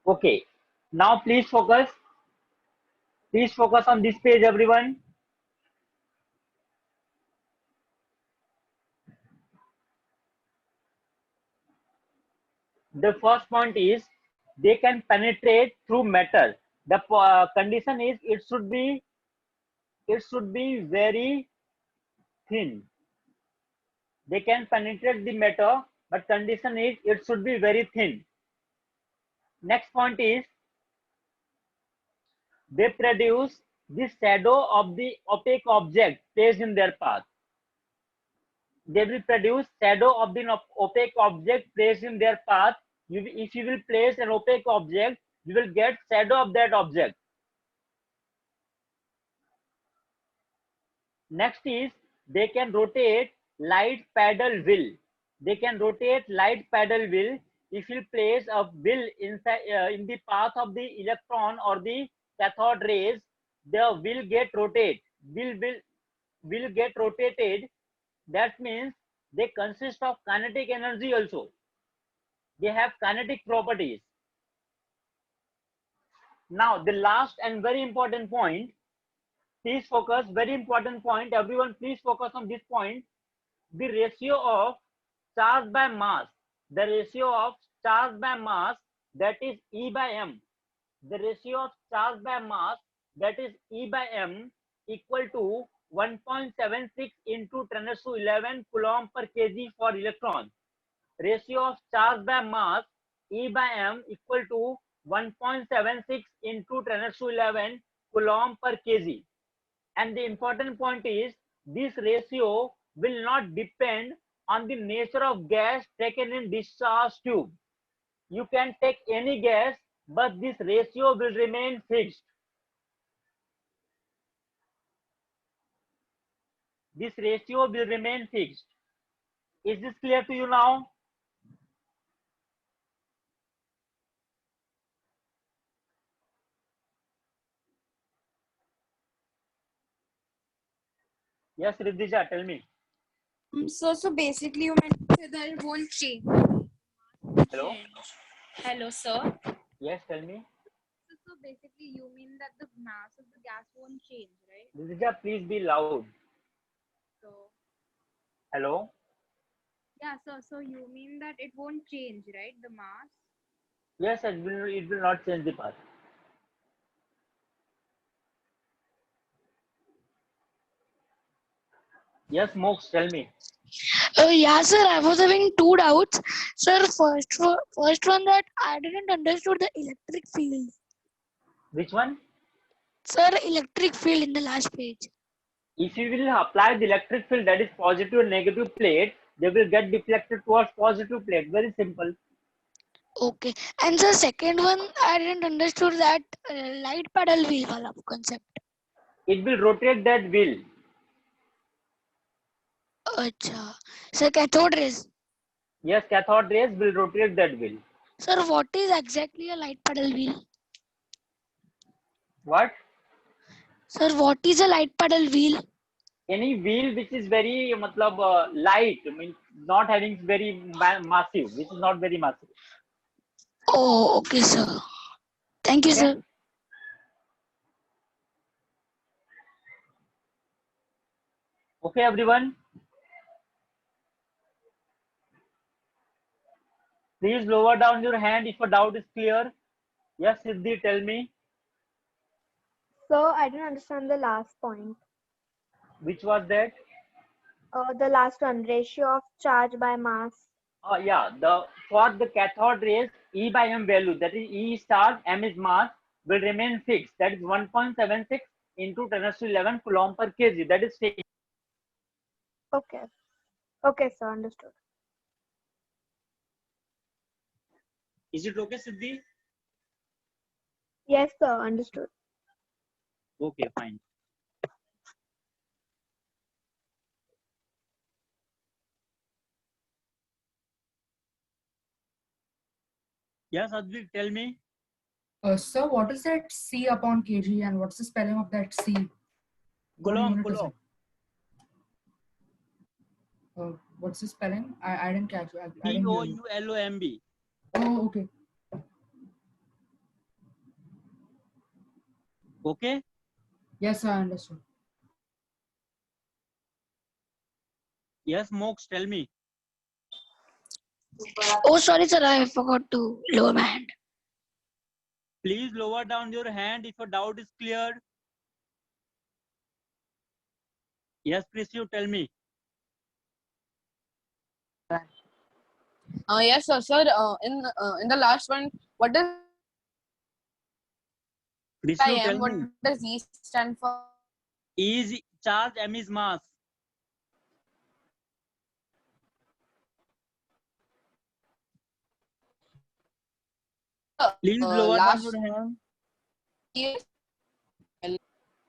Okay. Now please focus. Please focus on this page, everyone. The first point is they can penetrate through metal. The condition is it should be very thin. They can penetrate the metal, but condition is it should be very thin. Next point is they produce the shadow of the opaque object placed in their path. They will produce shadow of the opaque object placed in their path if you will place an opaque object, you will get shadow of that object. Next is they can rotate light paddle wheel. They can rotate light paddle wheel. If you place a wheel inside in the path of the electron or the cathode rays, the wheel get rotate. Will get rotated. That means they consist of kinetic energy also. They have kinetic properties. Now the last and very important point, please focus, very important point, everyone please focus on this point. The ratio of charge by mass, the ratio of charge by mass, that is E by m. The ratio of charge by mass, that is E by m, equal to 1.76 into 10⁻11 coulomb per kg for electron. Ratio of charge by mass E by m equal to 1.76 into 10⁻11 coulomb per kg. And the important point is this ratio will not depend on the nature of gas taken in discharge tube. You can take any gas, but this ratio will remain fixed. This ratio will remain fixed. Is this clear to you now? Yes, Riddhija, tell me. So basically you meant to say that it won't change. Hello? Hello, sir. Yes, tell me. So basically you mean that the mass of the gas won't change, right? Riddhija, please be loud. So Hello? yeah, so you mean that it won't change, right? The mass. Yes, it will not change the path. Yes, Mox, tell me. Yeah, sir, I was having two doubts. Sir, first one that I didn't understood the electric field. Which one? Sir, electric field in the last page. If you will apply the electric field, that is positive and negative plate, they will get deflected towards positive plate. Very simple. Okay. And the second one, I didn't understood that light paddle wheel wala concept. It will rotate that wheel. Acha. Sir, cathode rays. Yes, cathode rays will rotate that wheel. Sir, what is exactly a light paddle wheel? What? Sir, what is a light paddle wheel? Any wheel which is very light, I mean, not having very massive, which is not very massive. Oh, okay, sir. Thank you, Okay. sir. Okay, everyone. Please lower down your hand if a doubt is clear. Yes, Siddhi, tell me. So I didn't understand the last point. Which was that? The last one, ratio of charge by mass. Yeah, for the cathode rays, E by m value, that is E star, m is mass, will remain fixed. That is 1.76 into 10⁻11 coulomb per kg. That is fixed. Okay. Okay, sir, understood. Is it okay, Siddhi? Yes, sir, understood. Okay, fine. Yes, Advik, tell me. Sir, what is that C upon kg and what's the spelling of that C? What Coulomb, unit is coulomb. it? What's the spelling? I didn't catch it. I didn't hear you. COULOMB. Oh, okay. Okay? Yes, I understood. Yes, Mox, tell me. Oh, sorry, sir. I forgot to lower my hand. Please lower down your hand if a doubt is clear. Yes, please, you tell me. Yes, sir. Sir, in the last one, what does Please, I you am? tell What me. does E stand for? E is charge, m is mass. Please lower last down your hand. years.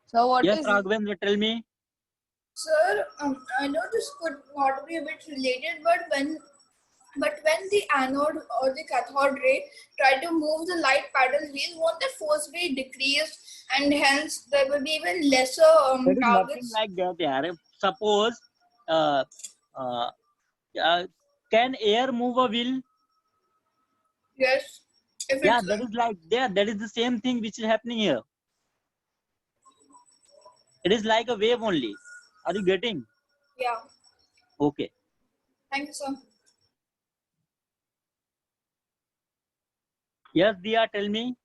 So what Yes, is Raghavendra, tell me. Sir, I know this could not be a bit related, but when the anode or the cathode ray try to move the light paddle wheel, won't the force be decreased, and hence there will be even lesser There is nothing targets? like that, yaar. Suppose, uh, uh, can air move a wheel? Yes. If Yeah, it's that is like there. That is the same thing which is happening here. It is like a wave only. Are you getting? yeah. Okay. Thank you, sir. Yes, Dia, tell me.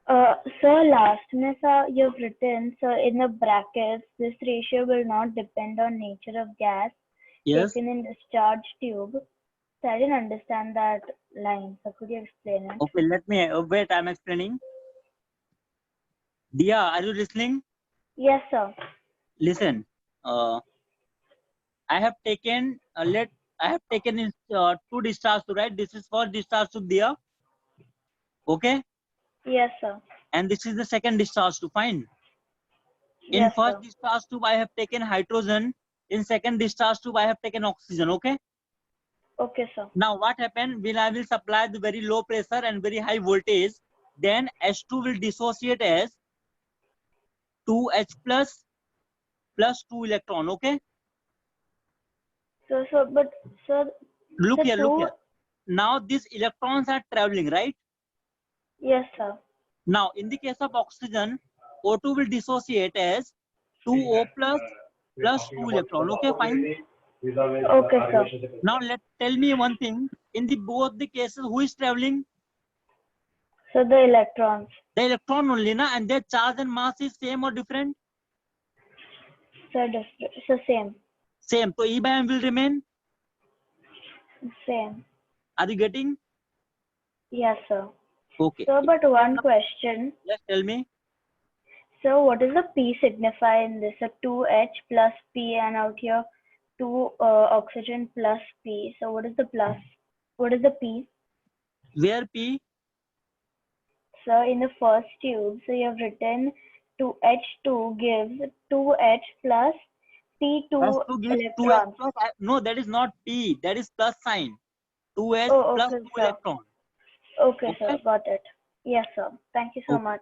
So last miss you've written, so in the brackets, this ratio will not depend on nature of gas Yes. taken in discharge tube. So I didn't understand that line. So could you explain it? Okay, let me wait. I'm explaining. Dia, are you listening? Yes, sir. Listen. I have taken I have taken in, 2 discharge tube, right? This is for discharge tube, Dia. Okay. Yes, sir. And this is the second discharge tube. Fine. In Yes, first sir. discharge tube, I have taken hydrogen. In second discharge tube, I have taken oxygen. Okay. Okay, sir. Now what happened? When I will supply the very low pressure and very high voltage, then H2 will dissociate as 2H plus 2 electron. Okay. So, but sir, Look the here. Look two. here. Now these electrons are traveling, right? Yes, sir. Now in the case of oxygen, O2 will dissociate as 2O plus 2 electron. Okay, fine. Okay, sir. Now tell me one thing. In the both the cases, who is traveling? So the electrons. The electron only, na? And their charge and mass is same or different? So different. So same. Same. So E by M will remain. Same. Are you getting? Yes, sir. Okay. So, but one question. Yes, tell me. So, what does the P signify in this? So, 2H plus P, and out here 2 oxygen plus P. So, what is the plus? What is the P? Where P? So, in the first tube, so you have written 2H2 gives 2H plus P2 H2 gives 2H electrons. plus. No, that is not P. That is plus sign. 2H Oh, plus okay, 2 sir. electron. Okay, sir. Got it. Yes, sir. Thank you so Okay. much.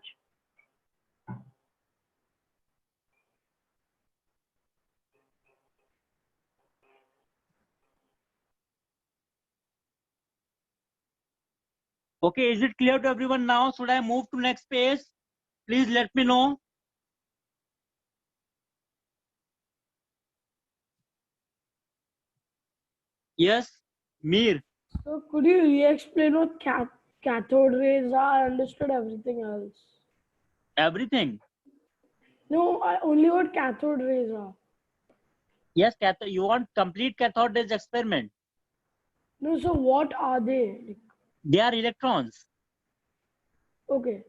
Okay, is it clear to everyone now? Should I move to next page? Please let me know. Yes, Mir. So could you re-explain what cathode rays are? I understood everything else. Everything. No, only what cathode rays are. Yes, you want complete cathode rays experiment. No, so what are they? They are electrons. Okay.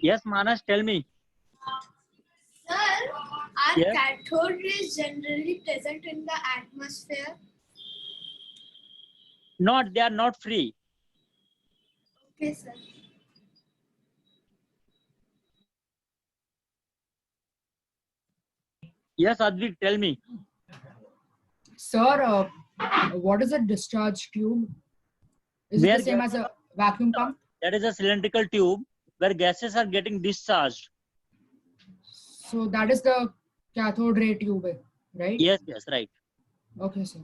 Yes, Manas, tell me. Sir, are Yes. cathode rays generally present in the atmosphere? Not, they are not free. Okay, sir. Yes, Advik, tell me. Sir, what is a discharge tube? Is it Where the same as a vacuum pump? That is a cylindrical tube where gases are getting discharged. So that is the cathode ray tube, right? Yes, yes, right. Okay, sir.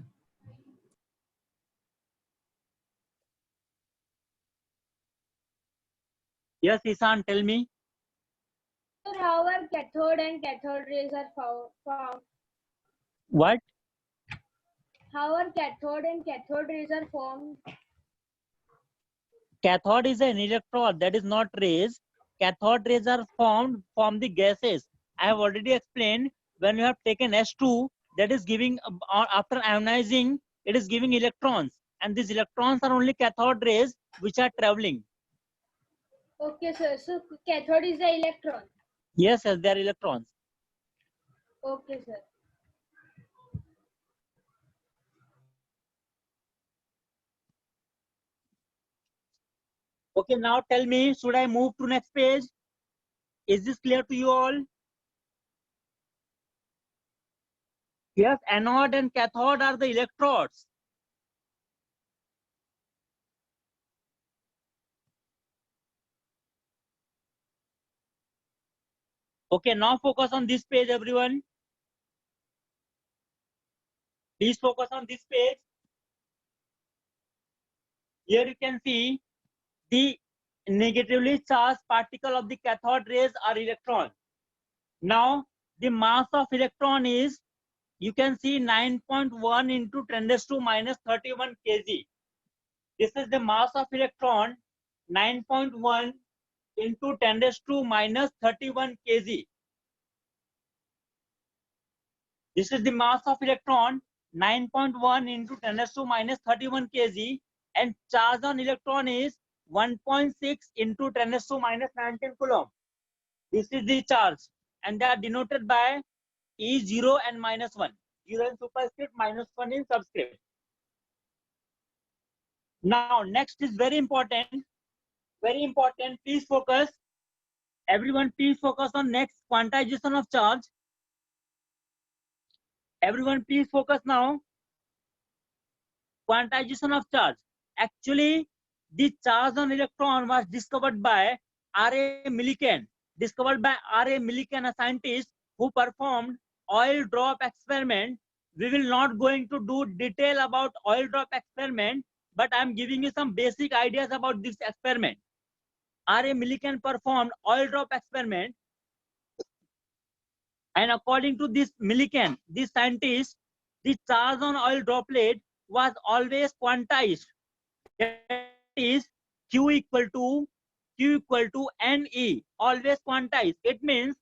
Yes, Isan, tell me. Sir, how are cathode and cathode rays are found? What? How are cathode and cathode rays are formed? Cathode is an electrode, that is not rays. Cathode rays are formed from the gases. I have already explained, when you have taken H2, that is giving, after ionizing, it is giving electrons. And these electrons are only cathode rays which are traveling. Okay, sir. So cathode is the electron. Yes, yes, they are electrons. Okay, sir. Okay, now tell me, should I move to next page? Is this clear to you all? Yes, anode and cathode are the electrodes. Okay, now focus on this page, everyone. Please focus on this page. Here you can see the negatively charged particle of the cathode rays are electrons. Now, the mass of electron is, you can see 9.1 into 10 raised to minus 31 kg. This is the mass of electron, 9.1 into 10 raised to minus 31 kg. This is the mass of electron, 9.1 into 10 raised to minus 31 kg, and charge on electron is 1.6 into 10 raised to minus 19 coulomb. This is the charge, and they are denoted by E0 and minus 1. 0 in superscript, minus 1 in subscript. Now, next is very important. Very important. Please focus. Everyone, please focus on next quantization of charge. Everyone, please focus now. Quantization of charge. Actually, the charge on electron was discovered by R.A. Millikan. Discovered by R.A. Millikan, a scientist who performed oil drop experiment. We will not going to do detail about oil drop experiment, but I am giving you some basic ideas about this experiment. R.A. Millikan performed oil drop experiment, and according to this Millikan, this scientist, the charge on oil droplet was always quantized. That is Q equal to NE, always quantized. It means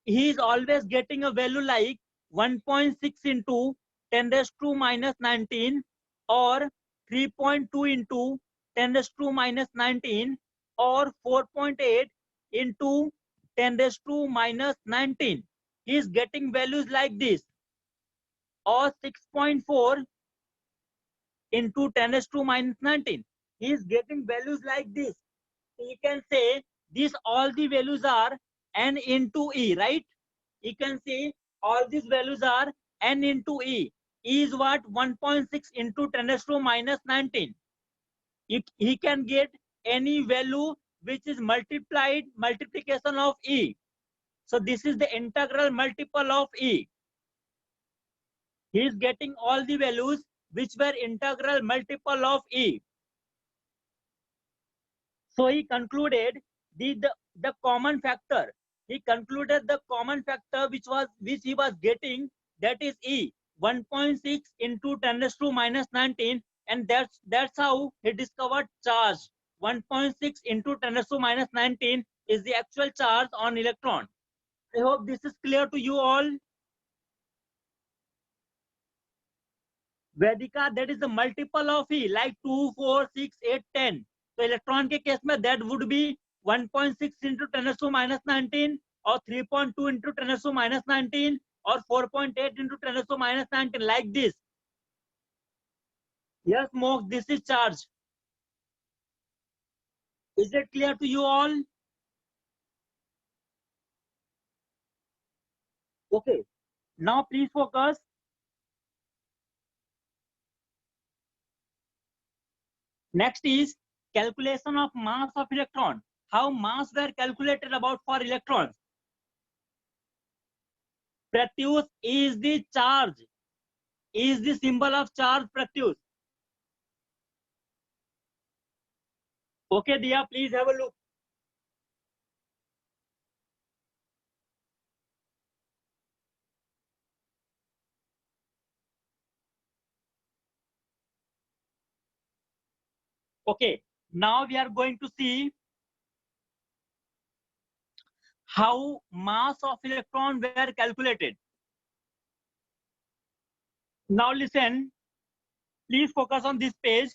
he is always getting a value like 1.6 into 10 raised to minus 19, or 3.2 into 10 raised to minus 19, or 4.8 into 10 raised to minus 19. He is getting values like this, or 6.4 into 10 raised to minus 19. He is getting values like this. So you can say these all the values are N into E, right? You can say all these values are N into E. E is what? 1.6 into 10 raised to minus 19. He can get any value which is multiplication of E. So this is the integral multiple of E. He is getting all the values which were integral multiple of E. So he concluded the common factor. He concluded the common factor which he was getting, that is E, 1.6 into 10 raised to minus 19, and that's how he discovered charge. 1.6 into 10 raised to minus 19 is the actual charge on electron. I hope this is clear to you all. Vedika, that is the multiple of E, like 2, 4, 6, 8, 10. So electron के case में that would be 1.6 into 10 raised to minus 19, or 3.2 into 10 raised to minus 19, or 4.8 into 10 raised to minus 19, like this. Yes, Mok, this is charge. Is it clear to you all? Okay. Now please focus. Next is calculation of mass of electron. How mass were calculated about for electrons? Pratyush, is the charge, is the symbol of charge, Pratyush. Okay, Diya, please have a look. Okay, now we are going to see how mass of electron were calculated. Now listen, please focus on this page.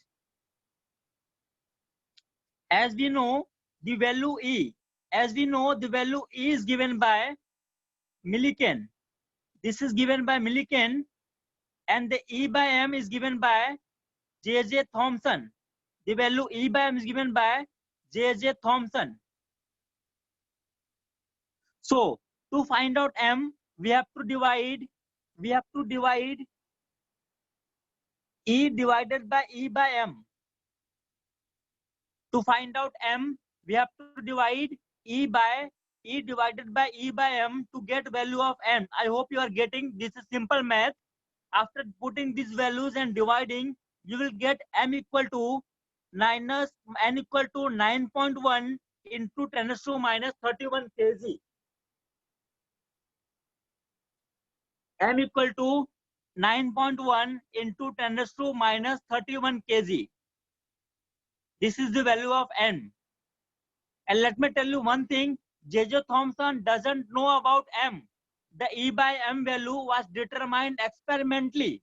As we know, the value E, is given by Millikan. This is given by Millikan, and the E by M is given by J.J. Thomson. The value E by M is given by J.J. Thomson. So to find out M, we have to divide E divided by E by M. To find out M, we have to divide E divided by E by M to get value of M. I hope you are getting this is simple math. After putting these values and dividing, you will get M equal to minus N equal to 9.1 into 10 raised to minus 31 kg. M equal to 9.1 into 10 raised to minus 31 kg. This is the value of N. And let me tell you one thing, J.J. Thomson doesn't know about M. The E by M value was determined experimentally.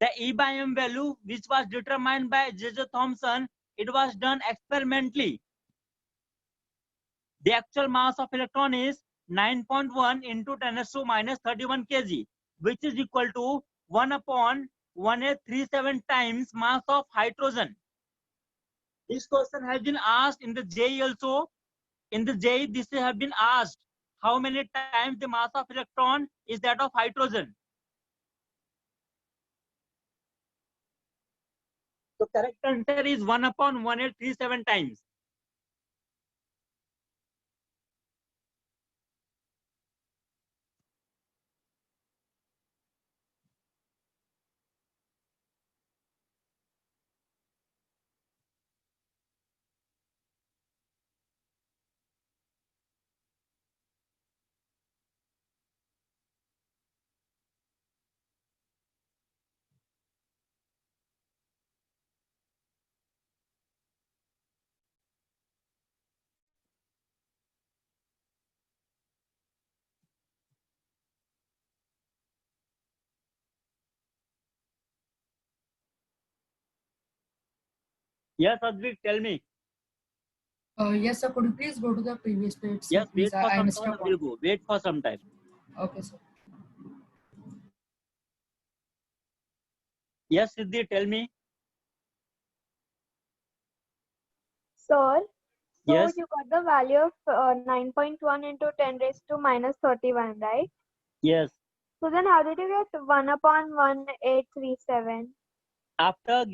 The E by M value which was determined by J.J. Thomson, it was done experimentally. The actual mass of electron is 9.1 into 10 raised to minus 31 kg, which is equal to 1 upon 1837 times mass of hydrogen. This question has been asked in the JEE also. In the JEE, this has been asked. How many times the mass of electron is that of hydrogen? So correct answer is 1 upon 1837 times. Yes, Advik, tell me. Yes, sir. Could you please go to the previous page? Sir, Yes, please. wait for I some missed time. your We'll point. go. Wait for some time. Okay, sir. Yes, Siddhi, tell me. Sir, so Yes. you got the value of 9.1 into 10 raised to minus 31, right? Yes. So then how did you get 1 upon 1837? After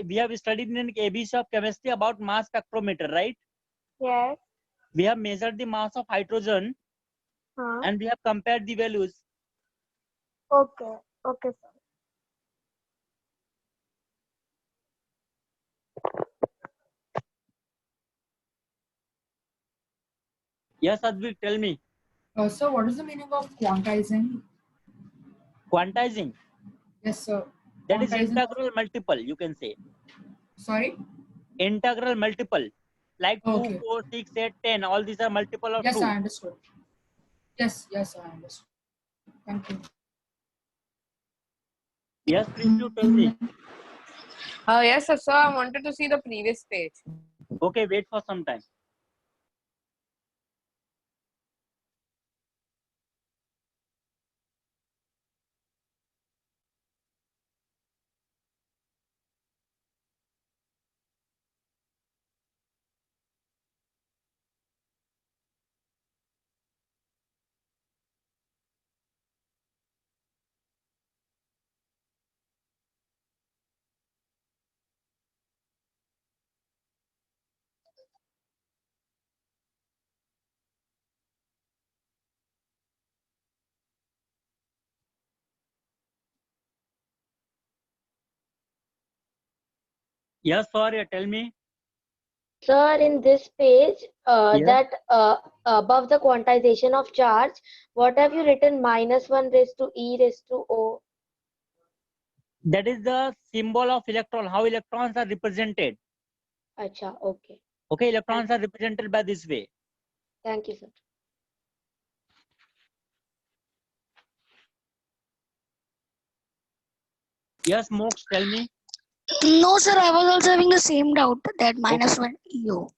we have studied in ABC of chemistry about mass spectrometer, right? Yes. We have measured the mass of hydrogen and we have compared the values. Okay. Okay, sir. Yes, Advik, tell me. Sir, what is the meaning of quantizing? Quantizing. Yes, sir. That is Quantizing. integral multiple, you can say. Sorry? Integral multiple. Like 2, Okay. 4, 6, 8, 10. All these are multiple of Yes, 2. I understood. Yes, I understood. Thank you. Yes, please do tell me. Yes, sir. I wanted to see the previous page. Okay, wait for some time. Yes, sorry, tell me. Sir, in this page, Yes. that above the quantization of charge, what have you written? -1 raised to E raised to O. That is the symbol of electron, how electrons are represented. Acha, okay. Okay, electrons are represented by this way. Thank you, sir. Yes, Mox, tell me. No, sir, I was also having the same doubt that -1 EO.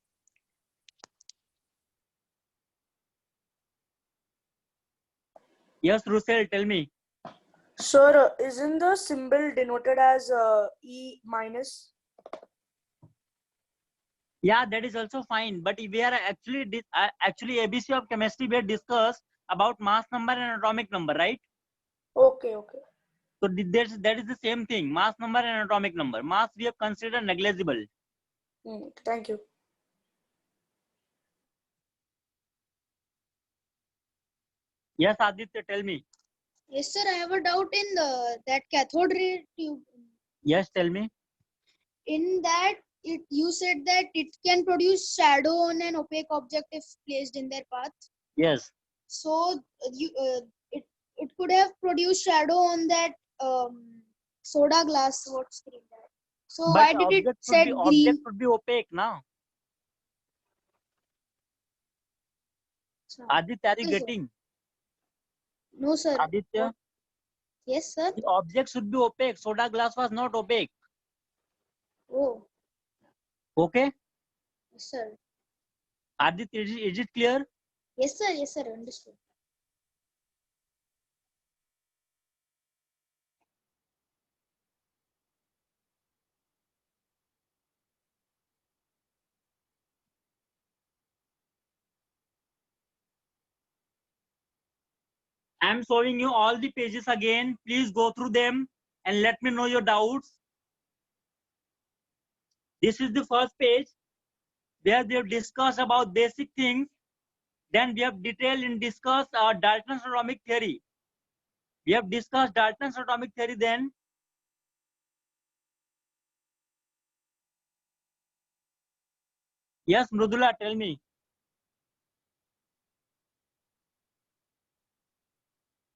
Yes, Russell, tell me. Sir, isn't the symbol denoted as E minus? Yeah, that is also fine. But we are actually ABC of chemistry, we have discussed about mass number and atomic number, right? Okay, okay. So that is the same thing, mass number and atomic number. Mass we have considered negligible. Thank you. Yes, Aditya, tell me. Yes, sir. I have a doubt in that cathode ray tube. Yes, tell me. In that, you said that it can produce shadow on an opaque object if placed in their path. Yes. So it could have produced shadow on that soda glass. What's green that? So But why did it set green? Object should be opaque now. Aditya, are you Yes, sir. getting? No, sir. Aditya? Yes, sir. The object should be opaque. Soda glass was not opaque. Oh, Okay? yes, sir. Aditya, is it clear? Yes, sir. Yes, sir. Understood. I am showing you all the pages again. Please go through them and let me know your doubts. This is the first page where we have discussed about basic things. Then we have detailed and discussed Dalton's atomic theory. We have discussed Dalton's atomic theory then. Yes, Mrudula, tell me.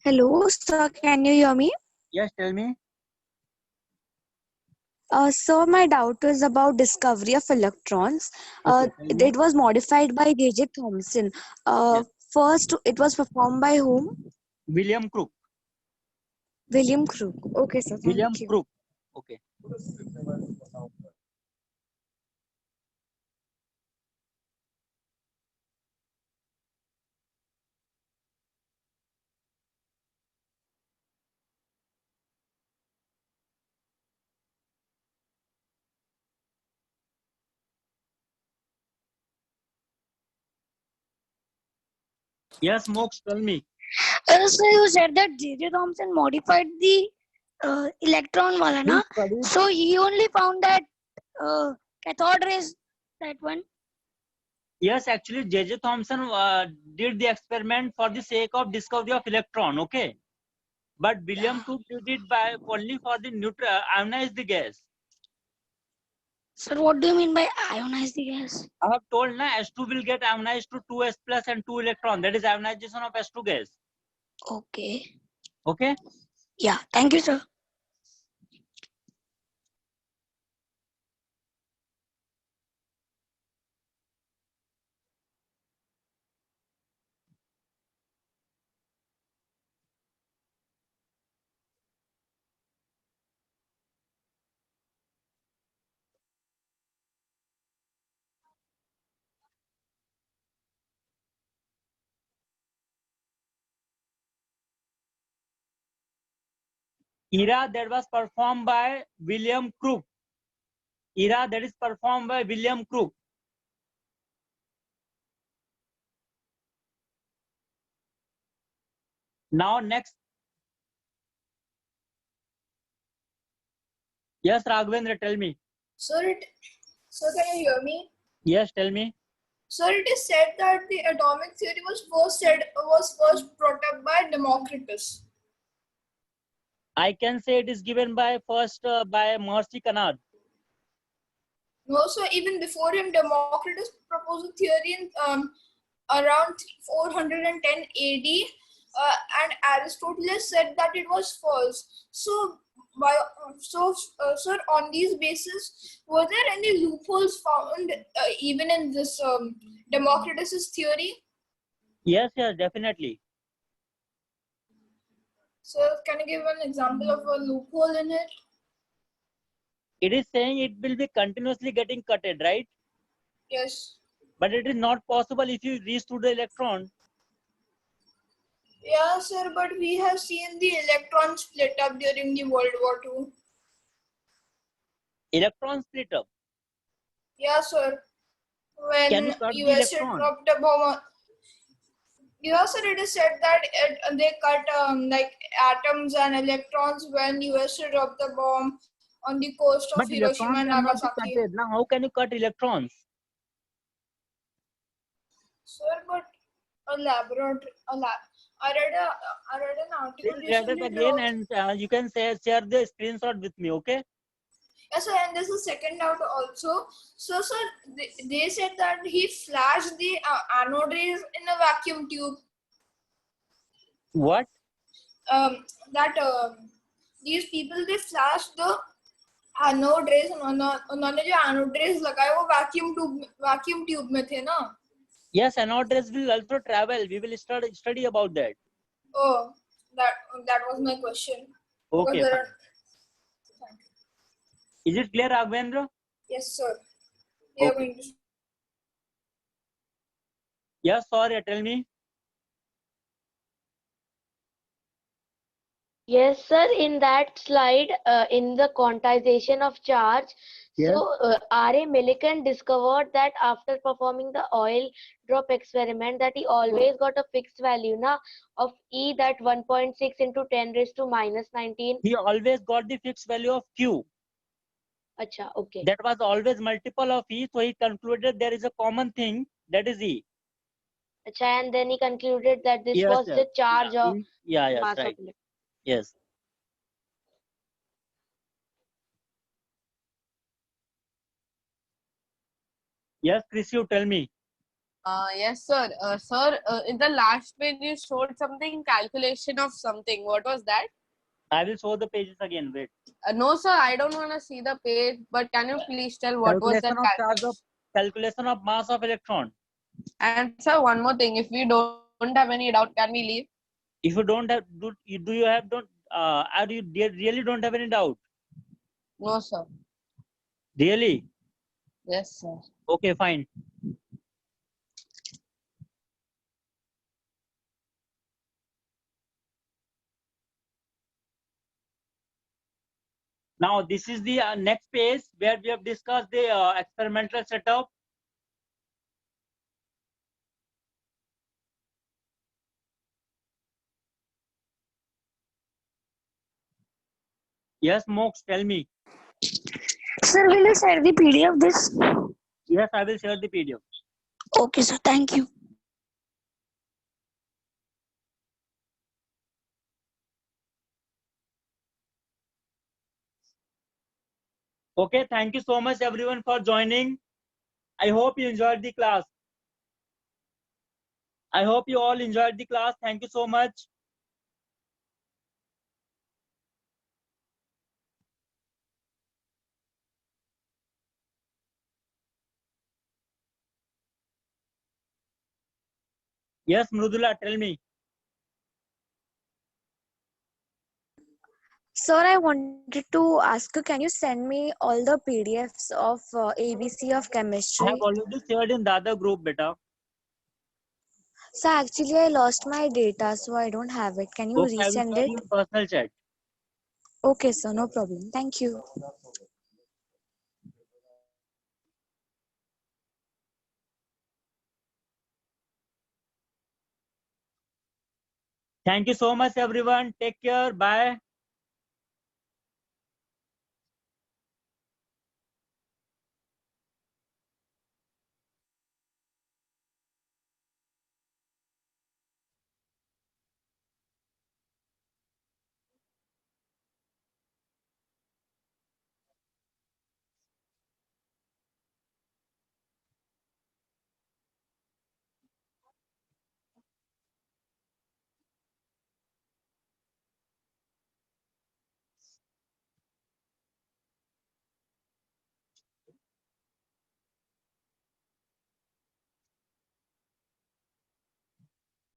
Hello, sir. Can you hear me? Yes, tell me. So my doubt is about discovery of electrons. Okay, tell me. It was modified by J.J. Thomson. Yes. First, it was performed by whom? William Crook. William Crook. Okay, sir. Thank William you. Crook. Okay. Yes, Mox, tell me. So you said that J.J. Thomson modified the electron wala na? So he only found that cathode rays, that one. Yes, actually, J.J. Thomson did the experiment for the sake of discovery of electron, okay? But William Crook did it by only for the ionized the gas. Sir, what do you mean by ionize the gas? I have told na S2 will get ionized to 2s plus and 2 electron. That is ionization of S2 gas. Okay. Okay? Yeah, thank you, sir. Era that was performed by William Crook. Era that is performed by William Crook. Now next. Yes, Raghavendra, tell me. Sir, can you hear me? Yes, tell me. Sir, it is said that the atomic theory was first brought up by Democritus. I can say it is given by first by Mercy Canard. No, so even before him, Democritus proposed a theory in around 410 AD, and Aristotle said that it was false. So, sir, on these basis, were there any loopholes found even in this Democritus's theory? Yes, yes, definitely. So, can you give an example of a loophole in it? It is saying it will be continuously getting cutted, right? Yes. But it is not possible if you reach to the electron. Yeah, sir, but we have seen the electrons split up during the World War II. Electrons split up? Yeah, sir. Can you when cut the USA electron? dropped a bomb Yes, sir, it is said that they cut like atoms and electrons when USA dropped the bomb on the coast of But Hiroshima electrons and cannot be Nagasaki. cutted. Now, how can you cut electrons? Sir, but a laboratory, I read an article Please read it recently. again and you can share the screenshot with me, okay? Yes, sir, and there's a second doubt also. So, sir, they said that he flashed the anode rays in a vacuum tube. What? That these people they flashed the anode rays उन्होंने जो anode rays लगाए वो vacuum tube में थे ना. Yes, anode rays will also travel. We will study about that. Oh, that was my question. Okay. Because Is it clear, Raghavendra? yes, sir. We are going to. Yes, sorry, tell me. Yes, sir. In that slide, in the quantization of charge, Yes. so R.A. Millikan discovered that after performing the oil drop experiment, that he always got a fixed value of E, that 1.6 into 10 raised to minus 19. He always got the fixed value of Q. Acha, okay. That was always multiple of E, so he concluded there is a common thing, that is E. Acha, and then he concluded that this Yes, was yes. the charge of Yeah, mass right. of electron. Yes. Yes, Chris, you tell me. Yes, sir. Sir, in the last page you showed something, calculation of something. What was that? I will show the pages again. Wait. No, sir. I don't want to see the page. But can you please tell what was that Calculation of mass of electron. And sir, one more thing. If we don't have any doubt, can we leave? If you don't have, do you have are you really don't have any doubt? No, sir. Really? Yes, sir. Okay, fine. Now, this is the next page where we have discussed the experimental setup. Yes, Mox, tell me. Sir, will you share the PDF of this? Yes, I will share the PDF. Okay, sir. Thank you. Okay, thank you so much everyone for joining. I hope you enjoyed the class. I hope you all enjoyed the class. Thank you so much. Yes, Mrudula, tell me. Sir, I wanted to ask you, can you send me all the PDFs of ABC of I chemistry? have already shared in the other group, beta. Sir, actually, I lost my data, so I don't have it. Can you Okay, I will resend share it? in personal chat. Okay, sir. No problem. Thank you. Thank you so much, everyone. Take care. Bye.